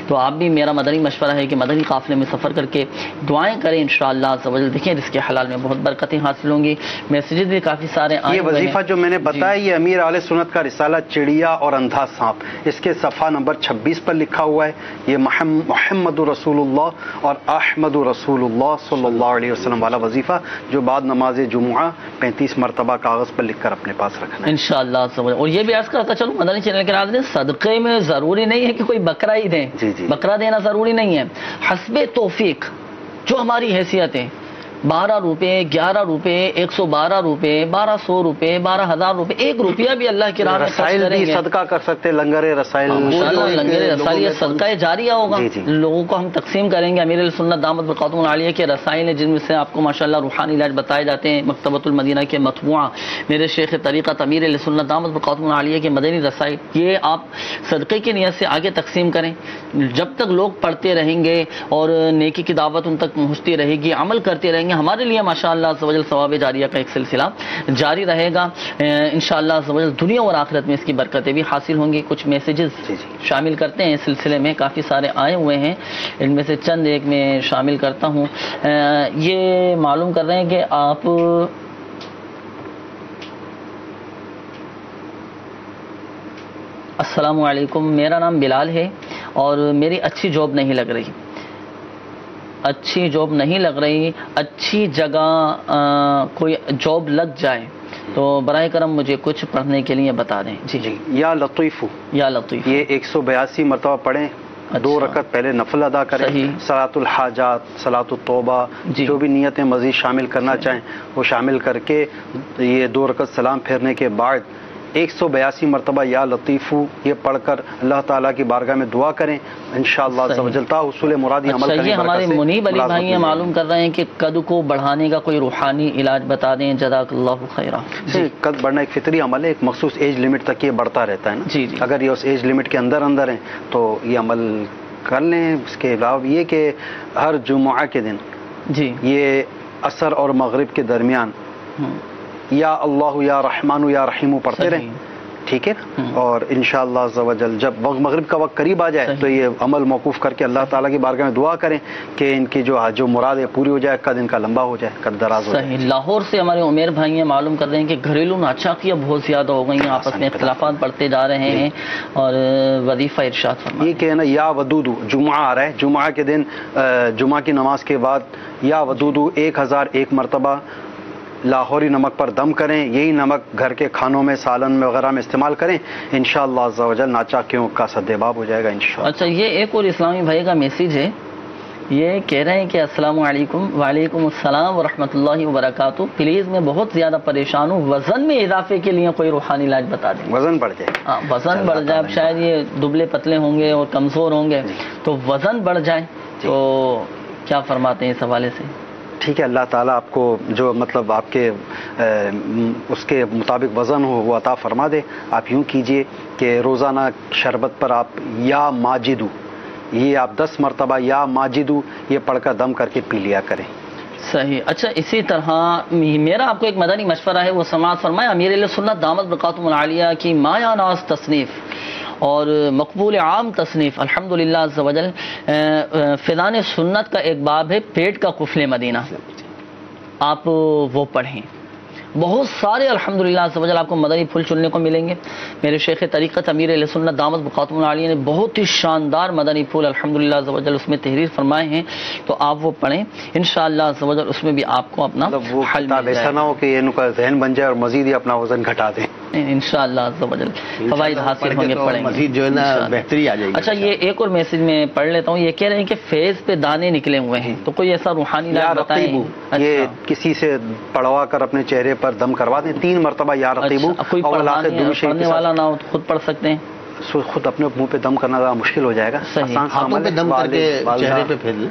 تو آپ بھی، میرا مدنی مشورہ ہے کہ مدنی قافلے میں سفر کر کے دعائیں کریں انشاءاللہ عز و جل. دیکھیں اس کے حلال میں بہت برکتیں حاصل ہوں گی. میسیجز بھی کافی سارے آئے.
یہ وظیفہ جو میں نے بتایا یہ امیر اہل سنت کا رسالہ چڑیا اور اندھا سانپ، اس کے صفحہ نمبر 26 پر لکھا ہوا ہے. یہ محمد رسول اللہ اور احمد رسول اللہ صلی اللہ علیہ وسلم والا وظیفہ جو بعد نماز جمعہ 35 مرتبہ کاغذ پر لکھ کر اپنے پاس رکھنا ہے انشاءاللہ.
اور یہ بھی عرض کرتا چلوں مدنی چینل کے ناظرین، صدقے میں ضروری نہیں ہے کہ کوئی بکرا ہی دیں. بکرا دینا ضروری نہیں ہے. حسب توفیق جو ہماری حیثیت ہے، 12 روپے، 11 روپے، 112 روپے، 1200 روپے، 12,000 روپے، 1 روپیہ بھی اللہ کی راہ میں
رسائل بھی صدقہ کر سکتے. لنگر رسائل،
لنگر رسائل یہ صدقہ جاریہ ہوگا. لوگوں کو ہم تقسیم کریں گے. امیر السنت دامت برکاتہ العالیہ کے رسائل ہیں جن میں سے آپ کو ماشاءاللہ روحانی علاج بتائے جاتے ہیں. مکتبۃ المدینہ کے مطبوعہ میرے شیخ طریقت امیر السنت دامت برکاتہ العالیہ کے مدنی رسائل، یہ آپ صدقے کی نیت سے آگے تقسیم کریں. جب تک لوگ پڑھتے رہیں گے اور نیکی کی دعوت ان تک پہنچتی رہے گی، عمل کرتے رہیں گے، ہمارے لیے ماشاءاللہ عز و جل ثواب جاریہ کا ایک سلسلہ جاری رہے گا. انشاءاللہ عز و جل دنیا اور آخرت میں اس کی برکتیں بھی حاصل ہوں گی. کچھ میسیجز شامل کرتے ہیں اس سلسلے میں، کافی سارے آئے ہوئے ہیں، ان میں سے چند ایک میں شامل کرتا ہوں. یہ معلوم کر رہے ہیں کہ آپ السلام علیکم، میرا نام بلال ہے اور میری اچھی جاب نہیں لگ رہی. اچھی جاب نہیں لگ رہی، اچھی جگہ کوئی جاب لگ جائے تو براہ کرم مجھے کچھ پڑھنے کے لیے بتا دیں. جی
یا لطیف،
یا لطیف
یہ 182 مرتبہ پڑھیں. 2 رکعت پہلے نفل ادا کریں. صلاۃ الحاجات، صلاۃ التوبہ، جو بھی نیتیں مزید شامل کرنا چاہیں وہ شامل کر کے یہ 2 رکعت سلام پھیرنے کے بعد 182 مرتبہ یا لطیفو یہ پڑھ کر اللہ تعالیٰ کی بارگاہ میں دعا کریں. انشاءاللہ عز و جل حصول مرادی عمل کریں.
یہ ہمارے منیب علی بھائی یہ معلوم کر رہے ہیں کہ قد کو بڑھانے کا کوئی روحانی علاج بتا دیں. جزاک اللہ خیرہ.
قد بڑھنا ایک فطری عمل ہے، ایک مخصوص ایج لمٹ تک یہ بڑھتا رہتا ہے نا. اگر یہ اس ایج لمٹ کے اندر ہیں تو یہ عمل کر لیں. اس کے علاوہ یہ کہ ہر جمعہ کے دن یہ عصر اور مغرب کے درمیان یا اللہ یا رحمان یا رحیم پڑھتے رہیں، ٹھیک ہے. اور انشاءاللہ عز و جل جب مغرب کا وقت قریب آ جائے تو یہ عمل موقوف کر کے اللہ تعالیٰ کی بارگاہ میں دعا کریں کہ ان کی جو مراد ہے پوری ہو جائے، قد ان کا لمبا ہو جائے، قد دراز ہو جائے.
لاہور سے ہمارے عمیر بھائی یہ معلوم کر رہے ہیں کہ گھریلو ناچاکیاں بہت زیادہ ہو گئی ہیں، آپس میں اختلافات بڑھتے جا رہے ہیں اور وظیفہ ارشاد فرمائیں.
یہ کہ نا یا ودودو جمعہ آ رہا ہے، جمعہ کے دن جمعہ کی نماز کے بعد یا ودودو 1001 مرتبہ لاہوری نمک پر دم کریں. یہی نمک گھر کے کھانوں میں، سالن میں وغیرہ میں استعمال کریں. انشاءاللہ عز و جل ناچاکیوں کا سد باب ہو جائے گا انشاءاللہ.
اچھا، یہ ایک اور اسلامی بھائی کا میسیج ہے یہ کہہ رہے ہیں کہ السلام علیکم. وعلیکم السلام ورحمۃ اللہ وبرکاتہ. پلیز میں بہت زیادہ پریشان ہوں, وزن میں اضافے کے لیے کوئی روحانی علاج بتا دیں.
وزن بڑھ جائے.
ہاں وزن بڑھ جائے. اب شاید یہ دبلے پتلے ہوں گے اور کمزور ہوں گے, تو وزن بڑھ جائے تو کیا فرماتے ہیں اس حوالے سے؟
ٹھیک ہے, اللہ تعالیٰ آپ کو جو مطلب آپ کے اس کے مطابق وزن ہو وہ عطا فرما دے. آپ یوں کیجئے کہ روزانہ شربت پر آپ یا ماجدو, یہ آپ 10 مرتبہ یا ماجدو یہ پڑھ کر دم کر کے پی لیا کریں.
صحیح. اچھا اسی طرح میرا آپ کو ایک مدنی مشورہ ہے, وہ سماعت فرمائے. امیر اہل سنت دامت برکاتہم العالیہ کی مایا ناز تصنیف اور مقبول عام تصنیف الحمدللہ عز و جل فیضان سنت کا ایک باب ہے پیٹ کا قفل مدینہ, آپ وہ پڑھیں. بہت سارے الحمدللہ عز و جل آپ کو مدنی پھول چننے کو ملیں گے. میرے شیخ طریقت امیر اہل سنت دامت برکاتہم العالیہ نے بہت ہی شاندار مدنی پھول الحمدللہ عز و جل اس میں تحریر فرمائے ہیں, تو آپ وہ پڑھیں انشاءاللہ عز و جل. اس میں بھی آپ کو اپنا
حل ایسا نہ ہو کہ ان کا ذہن بن جائے اور مزید ہی اپنا وزن گھٹا دیں.
انشاءاللہ عز و جل فوائد حاصل ہوں گے, پڑھیں گے
مزید جو ہے نا بہتری آ جائے گی.
اچھا یہ ایک اور میسج میں پڑھ لیتا ہوں. یہ کہہ رہے ہیں کہ فیض پہ دانے نکلے ہوئے ہیں, تو کوئی ایسا روحانی علاج بتائیں.
یہ کسی سے پڑھوا کر اپنے چہرے پر دم کروا دیں 3 مرتبہ یا رقیبو.
کوئی پڑھنے والا نہ ہو خود پڑھ سکتے ہیں.
خود اپنے منہ پہ دم کرنا ذرا مشکل ہو جائے گا.
ہاتھوں پہ دم کر کے چہرے پہ پھیر لیں.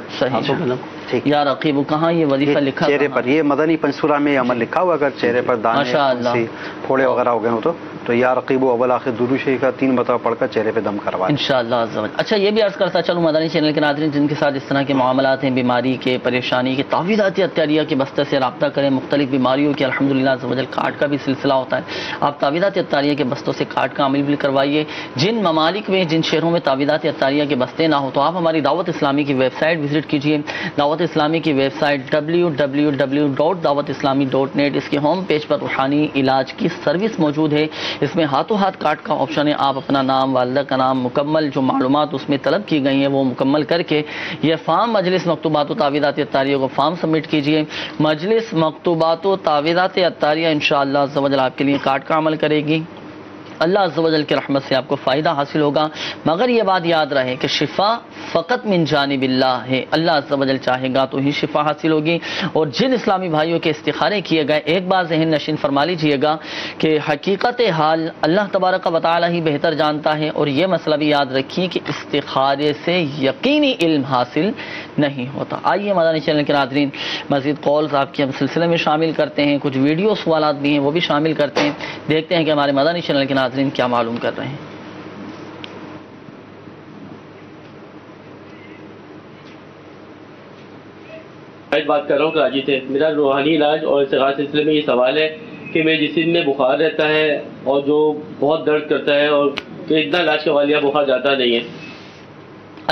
ٹھیک.
یا رقیب کہاں یہ وظیفہ لکھا
چہرے پر, یہ مدنی پنسورہ میں عمل لکھا ہوا. اگر چہرے پر دانے پھوڑے وغیرہ ہو گئے ہو تو یا رقیب اول آخر درود شریف کا 3 مرتبہ پڑھ کر چہرے پہ دم کروائیں
انشاءاللہ عز و جل. اچھا یہ بھی عرض کرتا چلوں مدنی چینل کے ناظرین جن کے ساتھ اس طرح کے معاملات ہیں, بیماری کے, پریشانی کے, تعویذات اتاریہ کے بستے سے رابطہ کریں. مختلف بیماریوں کے الحمدللہ عز و جل کارڈ کا بھی سلسلہ ہوتا ہے. آپ تعویذات اتاریہ کے بستوں سے کارڈ کا عمل بھی کروائیے. جن ممالک میں جن شہروں میں تعویذات اتاریہ کے بستے نہ ہو تو آپ ہماری دعوت اسلامی کی ویب سائٹ وزٹ کیجیے. دعوت اسلامی کی ویب سائٹ www.dawatIslami.net. اس کے ہوم پیج پر روحانی علاج کی سروس موجود ہے. اس میں ہاتھوں ہاتھ کارڈ کا آپشن ہے. آپ اپنا نام, والدہ کا نام, مکمل جو معلومات اس میں طلب کی گئی ہیں وہ مکمل کر کے یہ فارم مجلس مکتوبات و تعویذات اتاریہ کو فارم سبمٹ کیجیے. مجلس مکتوبات و تعویذات اتاریہ انشاءاللہ عز و جل آپ کے لیے کارڈ کا عمل کرے گی. اللہ عز و جل کی رحمت سے آپ کو فائدہ حاصل ہوگا. مگر یہ بات یاد رہے کہ شفا فقط من جانب اللہ ہے. اللہ عز و جل چاہے گا تو ہی شفا حاصل ہوگی. اور جن اسلامی بھائیوں کے استخارے کیے گئے, ایک بات ذہن نشین فرما لیجیے گا کہ حقیقت حال اللہ تبارک و تعالی ہی بہتر جانتا ہے. اور یہ مسئلہ بھی یاد رکھیے کہ استخارے سے یقینی علم حاصل نہیں ہوتا. آئیے مدنی چینل کے ناظرین مزید کالز آپ کے ہم سلسلے میں شامل کرتے ہیں. کچھ ویڈیو سوالات بھی ہیں وہ بھی شامل کرتے ہیں. دیکھتے ہیں کہ ہمارے مدنی چینل کے ناظرین کیا معلوم کر رہے ہیں.
بات کر رہا ہوں کراچی سے. میرا روحانی علاج اور استغاثہ سلسلے میں یہ سوال ہے کہ میرے جسم میں بخار رہتا ہے اور جو بہت درد کرتا ہے اور کہ اتنا علاج کروا لیا بخار جاتا نہیں ہے.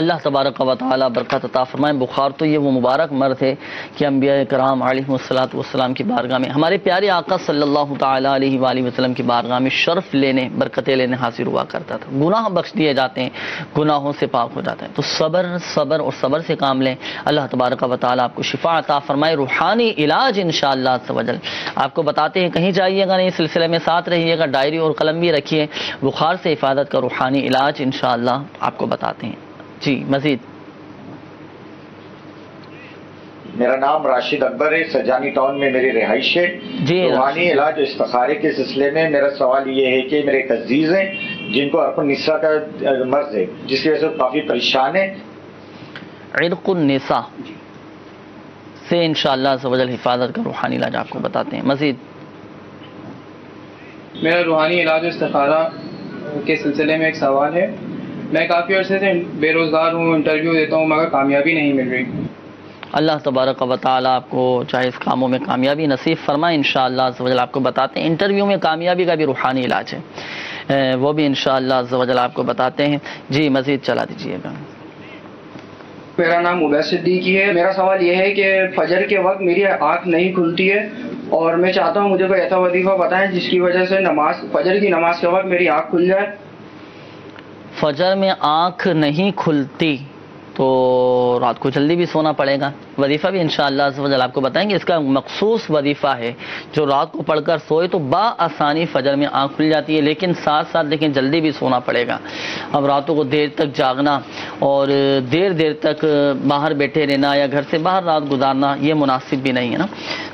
اللہ تبارک و تعالی برکت عطا فرمائے. بخار تو یہ وہ مبارک مرض ہے کہ انبیاء کرام علیہ الصلوۃ والسلام کی بارگاہ میں, ہمارے پیارے آقا صلی اللہ تعالی علیہ وآلہ وسلم کی بارگاہ میں شرف لینے, برکتیں لینے حاصل ہوا کرتا تھا. گناہ بخش دیے جاتے ہیں, گناہوں سے پاک ہو جاتے ہیں. تو صبر اور صبر سے کام لیں. اللہ تبارک و تعالی آپ کو شفا عطا فرمائے. روحانی علاج انشاءاللہ عز و جل آپ کو بتاتے ہیں. کہیں جائیے گا نہیں, سلسلے میں ساتھ رہیے گا. ڈائری اور قلم بھی رکھیے. بخار سے حفاظت کا روحانی علاج انشاءاللہ آپ کو بتاتے ہیں. جی مزید.
میرا نام راشد اکبر ہے, سجانی ٹاؤن میں میری رہائش ہے.
جی
روحانی علاج و استخارے کے سلسلے میں میرا سوال یہ ہے کہ میرے ایک عزیز ہیں جن کو عرق النساء کا مرض ہے جس کی وجہ سے کافی پریشان ہے.
عرق النساء سے انشاءاللہ عز و جل حفاظت کا روحانی علاج آپ کو بتاتے ہیں. مزید.
میرا روحانی علاج و استخارہ کے سلسلے میں ایک سوال ہے. میں کافی عرصے سے بے روزگار ہوں, انٹرویو دیتا ہوں مگر کامیابی نہیں مل رہی.
اللہ تبارک و تعالی آپ کو چاہے اس کاموں میں کامیابی نصیب فرمائے. انشاءاللہ عز و جل آپ کو بتاتے ہیں. انٹرویو میں کامیابی کا بھی روحانی علاج ہے, وہ بھی انشاءاللہ عز و جل آپ کو بتاتے ہیں. جی مزید چلا دیجیے گا.
میرا نام عبید صدیقی ہے. میرا سوال یہ ہے کہ فجر کے وقت میری آنکھ نہیں کھلتی ہے اور میں چاہتا ہوں مجھے کوئی ایسا وظیفہ بتائیں جس کی وجہ سے فجر کی نماز کے وقت میری آنکھ کھل جائے.
فجر میں آنکھ نہیں کھلتی تو رات کو جلدی بھی سونا پڑے گا. وظیفہ بھی انشاءاللہ عز و جل آپ کو بتائیں گے. اس کا مخصوص وظیفہ ہے جو رات کو پڑھ کر سوئے تو بآسانی فجر میں آنکھ کھل جاتی ہے, لیکن ساتھ ساتھ لیکن جلدی بھی سونا پڑے گا. اب راتوں کو دیر تک جاگنا اور دیر تک باہر بیٹھے رہنا یا گھر سے باہر رات گزارنا یہ مناسب بھی نہیں ہے نا.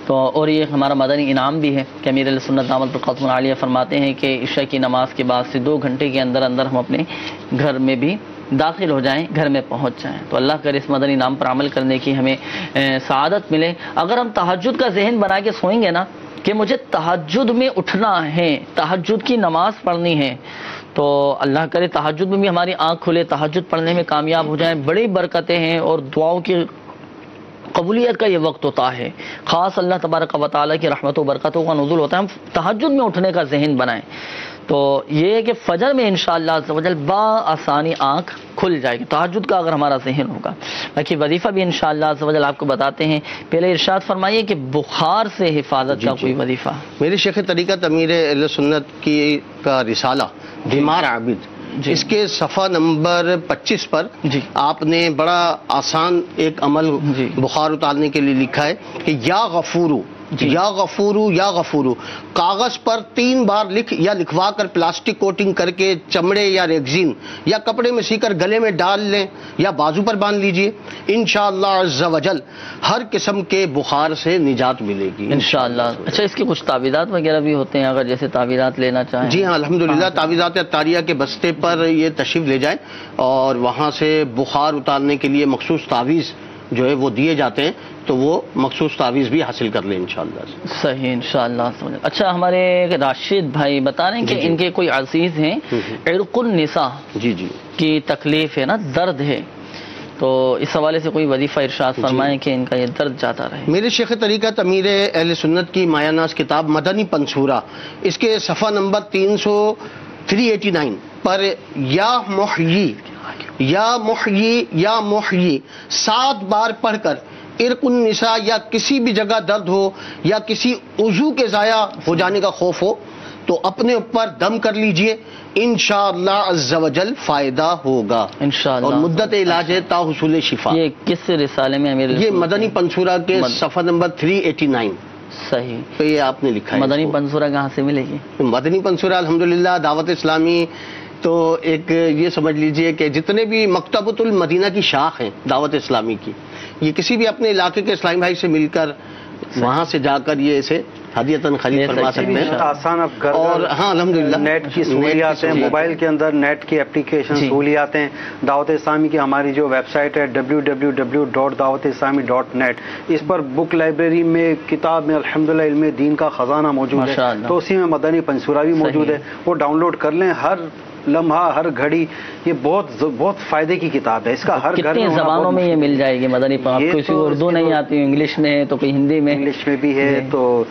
تو اور یہ ہمارا مدنی انعام بھی ہے کہ امیر اہل سنت دامت برکاتہم العالیہ فرماتے ہیں کہ عشاء کی نماز کے بعد سے 2 گھنٹے کے اندر ہم اپنے گھر میں بھی داخل ہو جائیں, گھر میں پہنچ جائیں. تو اللہ کرے اس مدنی انعام پر عمل کرنے کی ہمیں سعادت ملے. اگر ہم تہجد کا ذہن بنا کے سوئیں گے نا کہ مجھے تہجد میں اٹھنا ہے, تہجد کی نماز پڑھنی ہے, تو اللہ کرے تہجد میں بھی ہماری آنکھ کھلے, تہجد پڑھنے میں کامیاب ہو جائیں. بڑی برکتیں ہیں اور دعاؤں کی قبولیت کا یہ وقت ہوتا ہے, خاص اللہ تبارک و تعالیٰ کی رحمت و برکتوں کا نزول ہوتا ہے. ہم تہجد میں اٹھنے کا ذہن بنائیں تو یہ ہے کہ فجر میں انشاءاللہ عز و جل بآسانی آنکھ کھل جائے گی تہجد کا اگر ہمارا ذہن ہوگا. باقی وظیفہ بھی انشاءاللہ عز و جل آپ کو بتاتے ہیں. پہلے ارشاد فرمائیے کہ بخار سے حفاظت کا کوئی وظیفہ.
میرے شیخ طریقت امیر اہل سنت کی کا رسالہ بیمار عابد, اس کے صفحہ نمبر 25 پر آپ نے بڑا آسان ایک عمل بخار اتارنے کے لیے لکھا ہے کہ یا غفورو یا غفورو یا غفورو, کاغذ پر 3 بار لکھ یا لکھوا کر پلاسٹک کوٹنگ کر کے چمڑے یا ریگزین یا کپڑے میں سی کر گلے میں ڈال لیں یا بازو پر باندھ لیجئے. انشاءاللہ عز و جل ہر قسم کے بخار سے نجات ملے گی انشاءاللہ.
اچھا, اس کے کچھ تعویذات وغیرہ بھی ہوتے ہیں اگر جیسے تعویذات لینا چاہیں؟
جی ہاں, الحمدللہ تعویذات اطاریہ کے بستے پر یہ تشریف لے جائیں اور وہاں سے بخار اتارنے کے لیے مخصوص تعویذ جو ہے وہ دیے جاتے ہیں, تو وہ مخصوص تعویذ بھی حاصل کر لیں انشاءاللہ.
صحیح انشاءاللہ. اچھا, ہمارے راشد بھائی بتا رہے ہیں کہ ان کے کوئی عزیز ہیں عرق النساء کی تکلیف ہے نا, درد ہے, تو اس حوالے سے کوئی وظیفہ ارشاد فرمائیں کہ ان کا یہ درد جاتا رہے.
میرے شیخ طریقت امیر اہل سنت کی مایہ ناز کتاب مدنی پنصورہ, اس کے صفحہ نمبر 389 پر یا محیی یا محیی یا محیی 7 بار پڑھ کر عرق النساء یا کسی بھی جگہ درد ہو یا کسی عضو کے ضائع ہو جانے کا خوف ہو تو اپنے اوپر دم کر لیجئے, انشاءاللہ عز و جل فائدہ ہوگا انشاءاللہ. اور مدت علاج ہے تا حصول شفا. یہ
کس رسالے میں امیر؟
یہ مدنی پنصورہ کے صفحہ نمبر 389.
صحیح,
تو یہ آپ نے لکھا ہے.
مدنی پنصورہ کہاں سے ملے گی؟
مدنی پنصورہ الحمدللہ دعوت اسلامی تو ایک یہ سمجھ لیجئے کہ جتنے بھی مکتبۃ المدینہ کی شاخ ہیں دعوت اسلامی کی, یہ کسی بھی اپنے علاقے کے اسلامی بھائی سے مل کر وہاں سے جا کر یہ اسے ہدیتاً خرید فرما سکتے ہیں.
آسان اب گھر
اور ہاں الحمدللہ
نیٹ کی سہولیات ہیں, موبائل کے اندر نیٹ کی اپلیکیشن سہولیات ہیں. دعوت اسلامی کی ہماری جو ویب سائٹ ہے www.dawatislami.net, اس پر بک لائبریری میں کتاب میں الحمدللہ علم دین کا خزانہ موجود ہے, تو اسی میں مدنی پنصورہ بھی موجود ہے, وہ ڈاؤن لوڈ کر لیں. ہر لمحہ ہر گھڑی یہ بہت فائدے کی کتاب ہے. اس کا ہر گھر میں
زبانوں میں یہ مل جائے گی مدنی پنصورہ. کسی اردو نہیں آتی, انگلش میں ہے تو کوئی ہندی میں,
انگلش میں بھی ہے تو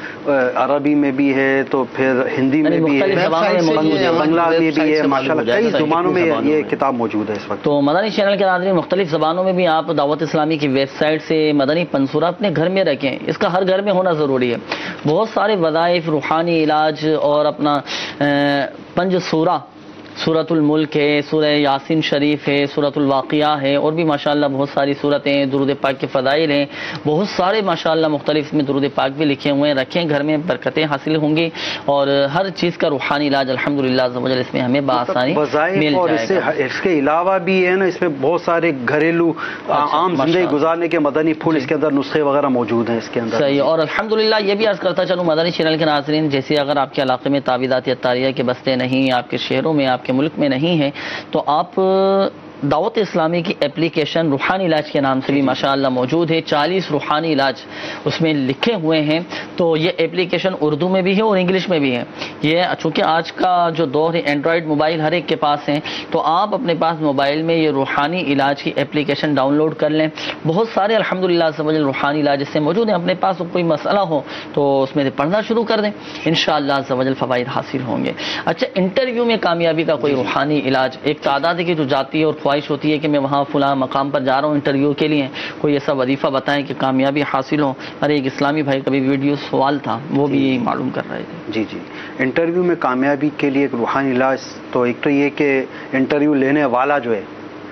عربی میں بھی ہے تو پھر ہندی میں بھی ہے, بنگلہ میں بھی ہے, ماشاءاللہ کئی زبانوں میں یہ کتاب موجود ہے اس وقت.
تو مدنی چینل کے ناظرین مختلف زبانوں میں بھی آپ دعوت اسلامی کی ویب سائٹ سے مدنی پنصورہ اپنے گھر میں رکھیں. اس کا ہر گھر میں ہونا ضروری ہے. بہت سارے وظائف, روحانی علاج اور اپنا 5 سورہ, سورۃ الملک ہے, سورہ یاسین شریف ہے, سورۃ الواقعہ ہے, اور بھی ماشاءاللہ بہت ساری سورتیں ہیں. درود پاک کے فضائل ہیں, بہت سارے ماشاءاللہ مختلف میں درود پاک بھی لکھے ہوئے ہیں. رکھیں گھر میں, برکتیں حاصل ہوں گی اور ہر چیز کا روحانی علاج الحمدللہ عز و جل اس میں ہمیں بآسانی مل جائے گا.
اس کے علاوہ بھی ہے نا, اس میں بہت سارے گھریلو عام زندگی گزارنے کے مدنی پھول اس کے اندر نسخے وغیرہ موجود ہیں اس کے اندر.
صحیح. اور الحمدللہ یہ بھی عرض کرتا چلوں مدنی چینل کے ناظرین, جیسے اگر آپ کے علاقے میں تعویذات اطاریہ کے بستے نہیں, آپ کے شہروں میں, آپ کے ملک میں نہیں ہے, تو آپ دعوت اسلامی کی اپلیکیشن روحانی علاج کے نام سے بھی ماشاءاللہ موجود ہے. 40 روحانی علاج اس میں لکھے ہوئے ہیں. تو یہ اپلیکیشن اردو میں بھی ہے اور انگلش میں بھی ہے. یہ چونکہ آج کا جو دور ہے اینڈرائڈ موبائل ہر ایک کے پاس ہیں, تو آپ اپنے پاس موبائل میں یہ روحانی علاج کی اپلیکیشن ڈاؤن لوڈ کر لیں. بہت سارے الحمدللہ روحانی علاج اس سے موجود ہیں. اپنے پاس کوئی مسئلہ ہو تو اس میں پڑھنا شروع کر دیں, انشاءاللہ عز و جل فوائد حاصل ہوں گے. اچھا, انٹرویو میں کامیابی کا کوئی روحانی علاج, ایک تعداد کی جو جاتی ہے اور خواہش ہوتی ہے کہ میں وہاں فلاں مقام پر جا رہا ہوں انٹرویو کے لیے, کوئی ایسا وظیفہ بتائیں کہ کامیابی حاصل ہو. ارے ایک اسلامی بھائی کا بھی ویڈیو سوال تھا, وہ بھی یہی معلوم کر رہے تھے.
جی انٹرویو میں کامیابی کے لیے ایک روحانی علاج تو ایک تو یہ کہ انٹرویو لینے والا جو ہے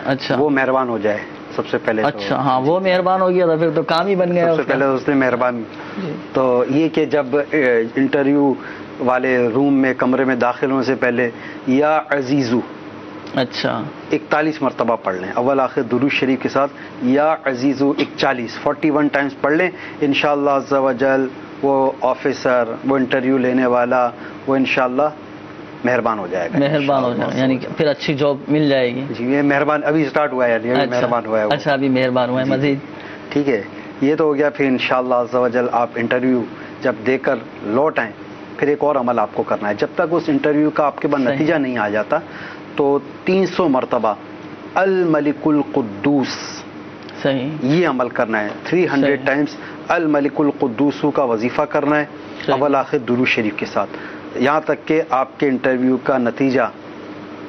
اچھا
وہ مہربان ہو جائے, سب سے پہلے.
اچھا ہاں وہ مہربان ہو گیا تھا پھر تو کام ہی بن گیا.
سب سے پہلے اس نے مہربان. تو یہ کہ جب انٹرویو والے روم میں کمرے میں داخل ہونے سے پہلے یا عزیزو
اچھا
41 مرتبہ پڑھ لیں اول آخر درود شریف کے ساتھ. یا عزیزو 41 ٹائمز پڑھ لیں. انشاءاللہ عز و جل وہ آفیسر، وہ انٹرویو لینے والا، وہ انشاءاللہ مہربان ہو جائے گا.
مہربان ہو جائے گا یعنی کہ پھر اچھی جاب مل جائے گی.
جی یہ مہربان ابھی سٹارٹ ہوا ہے یعنی ابھی مہربان ہوا ہے.
اچھا ابھی مہربان ہوا ہے مزید.
ٹھیک ہے یہ تو ہو گیا. پھر انشاءاللہ عز و جل آپ انٹرویو جب دے کر لوٹ آئیں پھر ایک اور عمل آپ کو کرنا ہے. جب تک اس انٹرویو کا آپ کے پاس نتیجہ نہیں آ جاتا تو 300 مرتبہ الملک القدوس
صحیح
یہ عمل کرنا ہے. 300 ٹائمز الملک القدوس کا وظیفہ کرنا ہے اول آخر درود شریف کے ساتھ، یہاں تک کہ آپ کے انٹرویو کا نتیجہ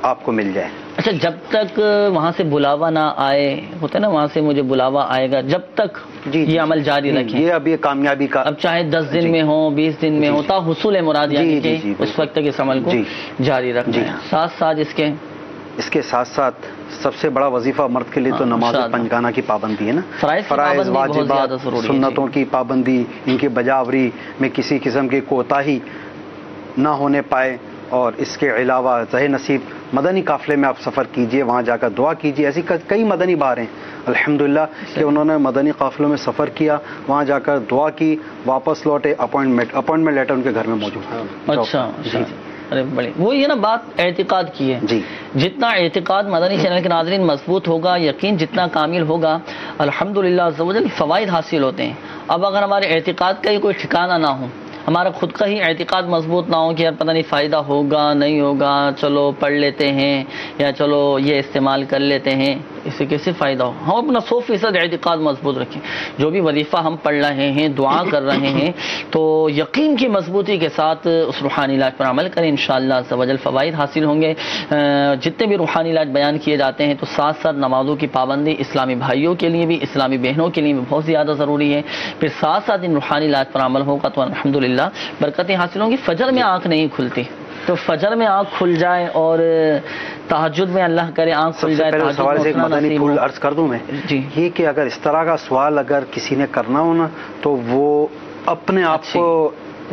آپ کو مل جائے.
اچھا جب تک وہاں سے بلاوا نہ آئے ہوتا ہے نا، وہاں سے مجھے بلاوا آئے گا، جب تک یہ عمل جاری رکھیں.
یہ اب یہ کامیابی کا
اب چاہے 10 دن میں ہو 20 دن میں ہو تا حصول مراد یعنی کہ اس وقت تک اس عمل کو جاری رکھیں. ساتھ ساتھ اس کے
ساتھ ساتھ سب سے بڑا وظیفہ مرد کے لیے تو نماز پنجگانہ کی پابندی ہے نا. فرائض واجبات سنتوں کی پابندی، ان کی بجاوری میں کسی قسم کی کوتاہی نہ ہونے پائے. اور اس کے علاوہ ظاہر نصیب مدنی قافلے میں آپ سفر کیجئے، وہاں جا کر دعا کیجئے. ایسی کئی مدنی بار ہیں الحمدللہ کہ انہوں نے مدنی قافلوں میں سفر کیا، وہاں جا کر دعا کی، واپس لوٹے، اپوائنٹمنٹ لیٹر ان کے گھر میں موجود ہے.
اچھا ارے بڑے وہ یہ نا بات اعتقاد کی ہے.
جی
جتنا اعتقاد مدنی چینل کے ناظرین مضبوط ہوگا، یقین جتنا کامل ہوگا، الحمدللہ عز و جل فوائد حاصل ہوتے ہیں. اب اگر ہمارے اعتقاد کا ہی کوئی ٹھکانہ نہ ہو، ہمارا خود کا ہی اعتقاد مضبوط نہ ہو کہ یار پتہ نہیں فائدہ ہوگا نہیں ہوگا، چلو پڑھ لیتے ہیں یا چلو یہ استعمال کر لیتے ہیں، اس سے کیسے فائدہ ہو. ہم اپنا 100% اعتقاد مضبوط رکھیں. جو بھی وظیفہ ہم پڑھ رہے ہیں، دعا کر رہے ہیں، تو یقین کی مضبوطی کے ساتھ اس روحانی علاج پر عمل کریں. انشاءاللہ عز و جل فوائد حاصل ہوں گے. جتنے بھی روحانی علاج بیان کیے جاتے ہیں تو ساتھ ساتھ نمازوں کی پابندی اسلامی بھائیوں کے لیے بھی، اسلامی بہنوں کے لیے بھی بہت زیادہ ضروری ہے. پھر ساتھ ساتھ ان روحانی علاج پر عمل ہوگا تو الحمدللہ برکتیں حاصل ہوں گی. فجر میں آنکھ نہیں کھلتی تو فجر میں آنکھ کھل جائے اور تہجد میں اللہ کرے آنکھ کھل جائے.
سوال سے ایک مدنی پھول عرض کر دوں میں
جی
یہ کہ اگر اس طرح کا سوال اگر کسی نے کرنا ہو نا تو وہ اپنے آپ کو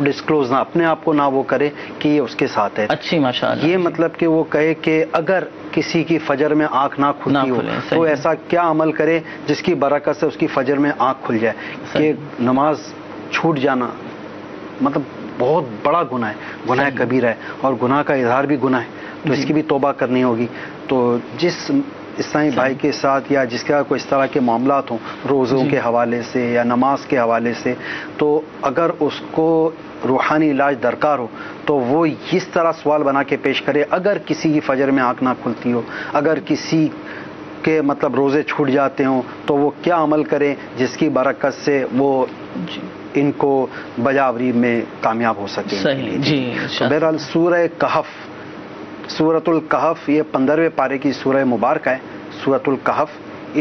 ڈسکلوز نہ، اپنے آپ کو نہ وہ کرے کہ یہ اس کے ساتھ ہے.
اچھی ماشاءاللہ.
یہ مطلب کہ وہ کہے کہ اگر کسی کی فجر میں آنکھ نہ کھلتی ہو تو ایسا کیا عمل کرے جس کی برکت سے اس کی فجر میں آنکھ کھل جائے. کہ نماز چھوٹ جانا مطلب بہت بڑا گناہ ہے، گناہ کبیرہ ہے، اور گناہ کا اظہار بھی گناہ ہے، تو اس کی بھی توبہ کرنی ہوگی. تو جس اسلامی بھائی کے ساتھ یا جس کا کوئی اس طرح کے معاملات ہوں روزوں کے حوالے سے یا نماز کے حوالے سے، تو اگر اس کو روحانی علاج درکار ہو تو وہ اس طرح سوال بنا کے پیش کرے. اگر کسی کی فجر میں آنکھ نہ کھلتی ہو، اگر کسی کے مطلب روزے چھوٹ جاتے ہوں تو وہ کیا عمل کرے جس کی برکت سے وہ ان کو بجاوری میں کامیاب ہو سکے.
جی
بہرحال سورہ کہف، سورۃ الکہف یہ 15ویں پارے کی سورہ مبارکہ ہے. سورۃ الکہف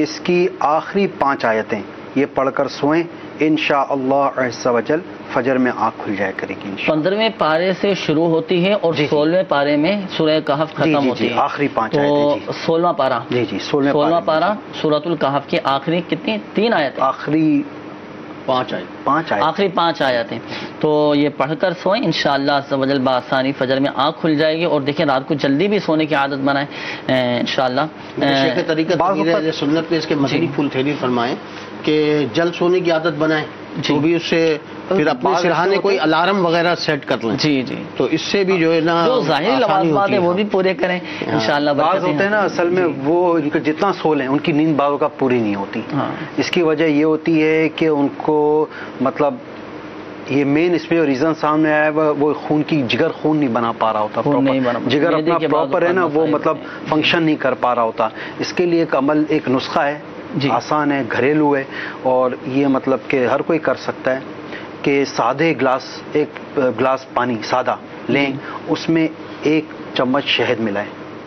اس کی آخری 5 آیتیں یہ پڑھ کر سوئیں، انشاءاللہ عز و جل فجر میں آنکھ کھل جائے کرے گی.
15ویں پارے سے شروع ہوتی ہے اور 16ویں پارے میں سورہ کہف ختم ہوتی ہے.
آخری 5 آیتیں.
16واں پارہ.
جی 16واں
پارہ سورۃ الکہف کی آخری کتنی 3 آیتیں؟
آخری 5 آیت.
آخری 5 آیتیں. تو یہ پڑھ کر سوئیں، انشاءاللہ عز و جل بآسانی فجر میں آنکھ کھل جائے گی. اور دیکھیں رات کو جلدی بھی سونے کی عادت بنائیں انشاءاللہ.
شیخ طریقہ سنت نے اس کے مدنی پھول تحریر فرمائے کہ جلد سونے کی عادت بنائیں، جو بھی اس سے پھر اپنے سرحانے کوئی الارم وغیرہ سیٹ کر لیں.
جی
تو اس سے بھی جو ہے نا
جو ظاہری لوازمات ہیں وہ بھی پورے کریں انشاءاللہ.
بعض ہوتے ہیں نا اصل میں وہ ان کو جتنا سو لیں ان کی نیند بعضوں کا پوری نہیں ہوتی. اس کی وجہ یہ ہوتی ہے کہ ان کو مطلب یہ مین اس میں جو ریزن سامنے آیا ہے وہ خون کی جگر خون نہیں بنا پا رہا ہوتا. جگر اپنا پراپر ہے نا وہ مطلب فنکشن نہیں کر پا رہا ہوتا. اس کے لیے ایک عمل ایک نسخہ ہے، آسان ہے، گھریلو ہے، اور یہ مطلب کہ ہر کوئی کر سکتا ہے کہ سادے گلاس ایک گلاس پانی سادہ لیں، اس میں 1 چمچ شہد ملائیں.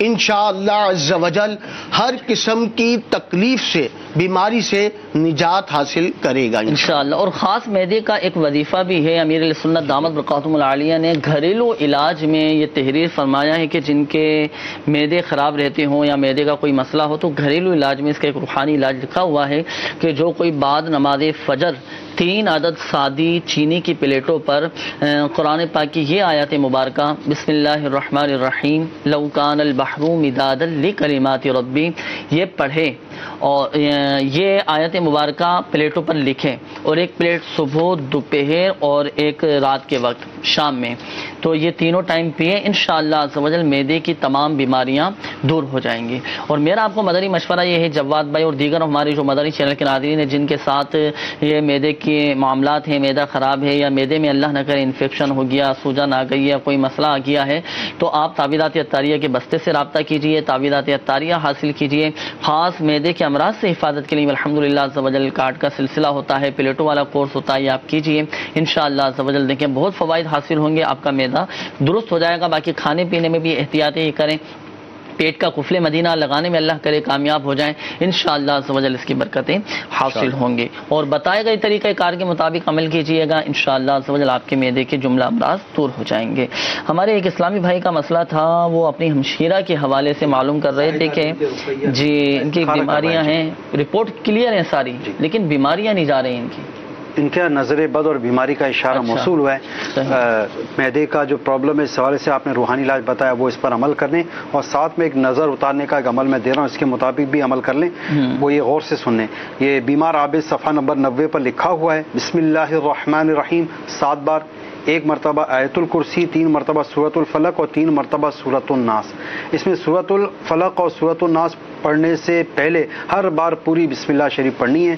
انشاءاللہ عز و جل ہر قسم کی تکلیف سے، بیماری سے نجات حاصل کرے گا
انشاءاللہ۔ اور خاص معدے کا ایک وظیفہ بھی ہے، امیر علیہ سنت دامت برکاتہم العالیہ نے گھریلو علاج میں یہ تحریر فرمایا ہے کہ جن کے معدے خراب رہتے ہوں یا معدے کا کوئی مسئلہ ہو تو گھریلو علاج میں اس کا ایک روحانی علاج لکھا ہوا ہے کہ جو کوئی بعد نماز فجر 3 عدد سادی چینی کی پلیٹوں پر قرآن پاک کی یہ آیت مبارکہ بسم اللہ الرحمن الرحیم لو کان البحر مدادا لکلمات ربی یہ پڑھے اور یہ آیت مبارکہ پلیٹوں پر لکھیں، اور ایک پلیٹ صبح، دوپہر اور ایک رات کے وقت شام میں، تو یہ تینوں ٹائم پیئے، انشاءاللہ عز و جل معدے کی تمام بیماریاں دور ہو جائیں گی۔ اور میرا آپ کو مدنی مشورہ یہ ہے، جواد بھائی اور دیگر ہمارے جو مدنی چینل کے ناظرین ہیں جن کے ساتھ یہ معدے کے معاملات ہیں، معدہ خراب ہے یا معدے میں اللہ نہ کرے انفیکشن ہو گیا، سوجن آ گئی ہے، کوئی مسئلہ آ گیا ہے، تو آپ تعویذات عطاریہ کے بستے سے رابطہ کیجئے، تعویذات عطاریہ حاصل کیجئے۔ خاص معدے کے امراض سے حفاظت کے لیے الحمدللہ عز و جل کارڈ کا سلسلہ ہوتا ہے، پلیٹوں والا کورس ہوتا ہے، یہ آپ کیجئے انشاءاللہ عز و جل، دیکھیں بہت فوائد حاصل ہوں گے، آپ کا معدہ درست ہو جائے گا۔ باقی کھانے پینے میں بھی احتیاطی کریں، پیٹ کا قفل مدینہ لگانے میں اللہ کرے کامیاب ہو جائیں، انشاءاللہ عز و جل اس کی برکتیں حاصل ہوں گے، اور بتائے گئے طریقہ کار کے مطابق عمل کیجئے گا، انشاءاللہ عز و جل آپ کے معدے کے جملہ امراض دور ہو جائیں گے۔ ہمارے ایک اسلامی بھائی کا مسئلہ تھا، وہ اپنی ہمشیرہ کے حوالے سے معلوم کر رہے تھے کہ جی ان کی بیماریاں ہیں، رپورٹ کلیئر ہیں ساری، لیکن بیماریاں نہیں جا رہی ان کی،
ان کا نظر بد اور بیماری کا اشارہ موصول ہوا ہے۔ معدے کا جو پرابلم ہے اس حوالے سے آپ نے روحانی علاج بتایا، وہ اس پر عمل کرنے، اور ساتھ میں ایک نظر اتارنے کا ایک عمل میں دے رہا ہوں، اس کے مطابق بھی عمل کر لیں، وہ یہ غور سے سنیں۔ یہ بیمار عابد صفحہ نمبر 90 پر لکھا ہوا ہے، بسم اللہ الرحمن الرحیم 7 بار، 1 مرتبہ آیت الکرسی، 3 مرتبہ سورۃ الفلق اور 3 مرتبہ سورۃ الناس۔ اس میں سورۃ الفلق اور سورۃ الناس پڑھنے سے پہلے ہر بار پوری بسم اللہ شریف پڑھنی ہے۔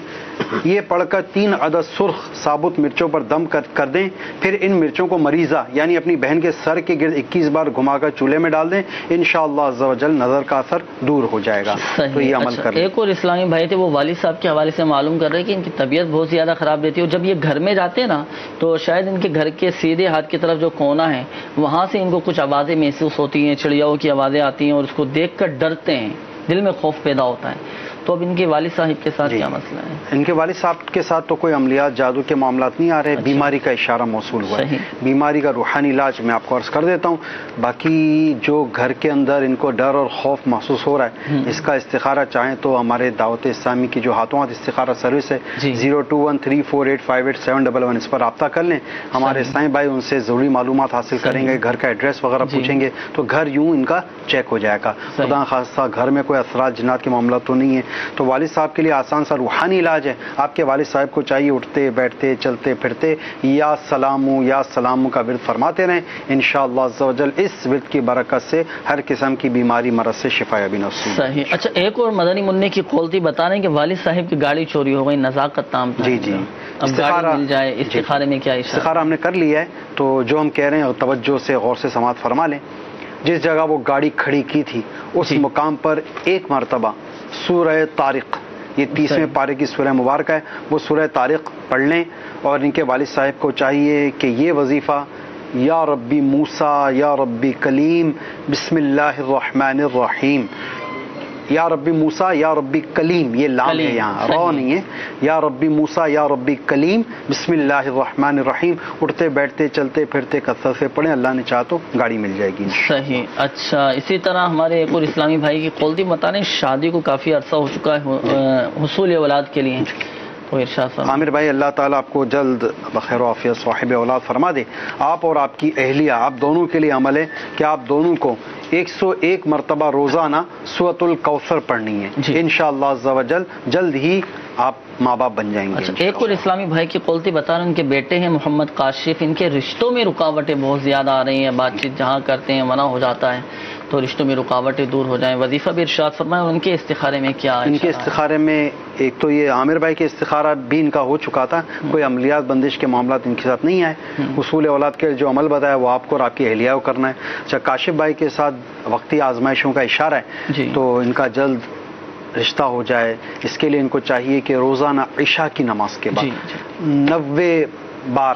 یہ پڑھ کر 3 عدد سرخ ثابت مرچوں پر دم کر دیں، پھر ان مرچوں کو مریضہ یعنی اپنی بہن کے سر کے گرد 21 بار گھما کر چولہے میں ڈال دیں، انشاءاللہ عز و جل نظر کا اثر دور ہو جائے گا۔ تو یہ عمل کر لیں۔
ایک اور اسلامی بھائی تھے، وہ والد صاحب کے حوالے سے معلوم کر رہے کہ ان کی طبیعت بہت زیادہ خراب رہتی ہے، اور جب یہ گھر میں جاتے ہیں نا تو شاید ان کے گھر کے سیدھے ہاتھ کی طرف جو کونا ہے وہاں سے ان کو کچھ آوازیں محسوس ہوتی ہیں، چڑیاؤں کی آوازیں آتی ہیں، اور اس کو دیکھ کر ڈرتے ہیں، دل میں خوف پیدا ہوتا ہے۔ تو اب ان کے والد صاحب کے ساتھ کیا مسئلہ ہے؟
ان کے والد صاحب کے ساتھ تو کوئی عملیات جادو کے معاملات نہیں آ رہے، بیماری کا اشارہ موصول ہوا ہے، بیماری کا روحانی علاج میں آپ کو عرض کر دیتا ہوں۔ باقی جو گھر کے اندر ان کو ڈر اور خوف محسوس ہو رہا ہے، اس کا استخارہ چاہیں تو ہمارے دعوت اسلامی کی جو ہاتھوں ہاتھ استخارہ سروس ہے 0213485811 اس پر رابطہ کر لیں، ہمارے سائیں بھائی ان سے ضروری معلومات حاصل کریں گے، گھر کا ایڈریس وغیرہ پوچھیں گے تو گھر یوں ان کا چیک ہو جائے گا، خدا خاصہ گھر میں کوئی اثرات جنات کے معاملات تو نہیں ہے۔ تو والد صاحب کے لیے آسان سا روحانی علاج ہے، آپ کے والد صاحب کو چاہیے اٹھتے بیٹھتے چلتے پھرتے یا سلام کا ورد فرماتے رہیں، انشاءاللہ عز و جل اس ورد کی برکت سے ہر قسم کی بیماری مرض سے شفا یابی نصیب۔
صحیح۔ اچھا ایک اور مدنی منع کی قولتی بتا رہے ہیں کہ والد صاحب کی گاڑی چوری ہو گئی، نزاکت تام تھا۔
جی
استخارہ مل جائے، استخارے میں کیا
استخارہ ہم نے کر لیا ہے، تو جو ہم کہہ رہے ہیں توجہ سے غور سے سماعت فرما لیں۔ جس جگہ وہ گاڑی کھڑی کی تھی اس مقام پر 1 مرتبہ سورہ طارق، یہ 30ویں پارے کی سورہ مبارکہ ہے، وہ سورہ طارق پڑھ لیں، اور ان کے والد صاحب کو چاہیے کہ یہ وظیفہ یا ربی موسیٰ یا ربی کلیم بسم اللہ الرحمن الرحیم، یا ربی موسیٰ یا ربی کلیم، یہ لام ہے یہاں رو نہیں ہے، یا ربی موسیٰ یا ربی کلیم بسم اللہ الرحمن الرحیم، اٹھتے بیٹھتے چلتے پھرتے کثرت سے پڑھیں، اللہ نے چاہا تو گاڑی مل جائے گی۔
صحیح۔ اچھا اسی طرح ہمارے ایک اور اسلامی بھائی کی قولتی بتا رہے ہیں، شادی کو کافی عرصہ ہو چکا ہے حصول اولاد کے لیے، تو ارشاد
عامر بھائی اللہ تعالیٰ آپ کو جلد بخیر و عافیت صاحب اولاد فرما دے۔ آپ اور آپ کی اہلیہ، آپ دونوں کے لیے عمل ہے کہ آپ دونوں کو 101 مرتبہ روزانہ سورۃ الکوثر پڑھنی ہے، انشاءاللہ عز و جل جلد ہی آپ ماں باپ بن جائیں گے۔
اچھا ایک اور اسلامی بھائی کی قولتی بتا رہے ہیں، ان کے بیٹے ہیں محمد کاشف، ان کے رشتوں میں رکاوٹیں بہت زیادہ آ رہی ہیں، بات چیت جہاں کرتے ہیں منع ہو جاتا ہے، تو رشتوں میں رکاوٹیں دور ہو جائیں، وظیفہ بھی ارشاد فرمائیں، ان کے استخارے میں کیا ہے؟
ان کے استخارے میں ایک تو یہ عامر بھائی کے استخارہ بھی ان کا ہو چکا تھا، کوئی عملیات بندش کے معاملات ان کے ساتھ نہیں آئے، حصول اولاد کے جو عمل بتایا وہ آپ کو اور آپ کی اہلیہ کو کرنا ہے۔ اچھا کاشف بھائی کے ساتھ وقتی آزمائشوں کا اشارہ ہے، تو ان کا جلد رشتہ ہو جائے، اس کے لیے ان کو چاہیے کہ روزانہ عشاء کی نماز کے بعد 90 بار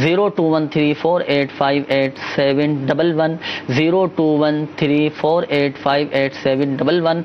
021348588711 021348588711।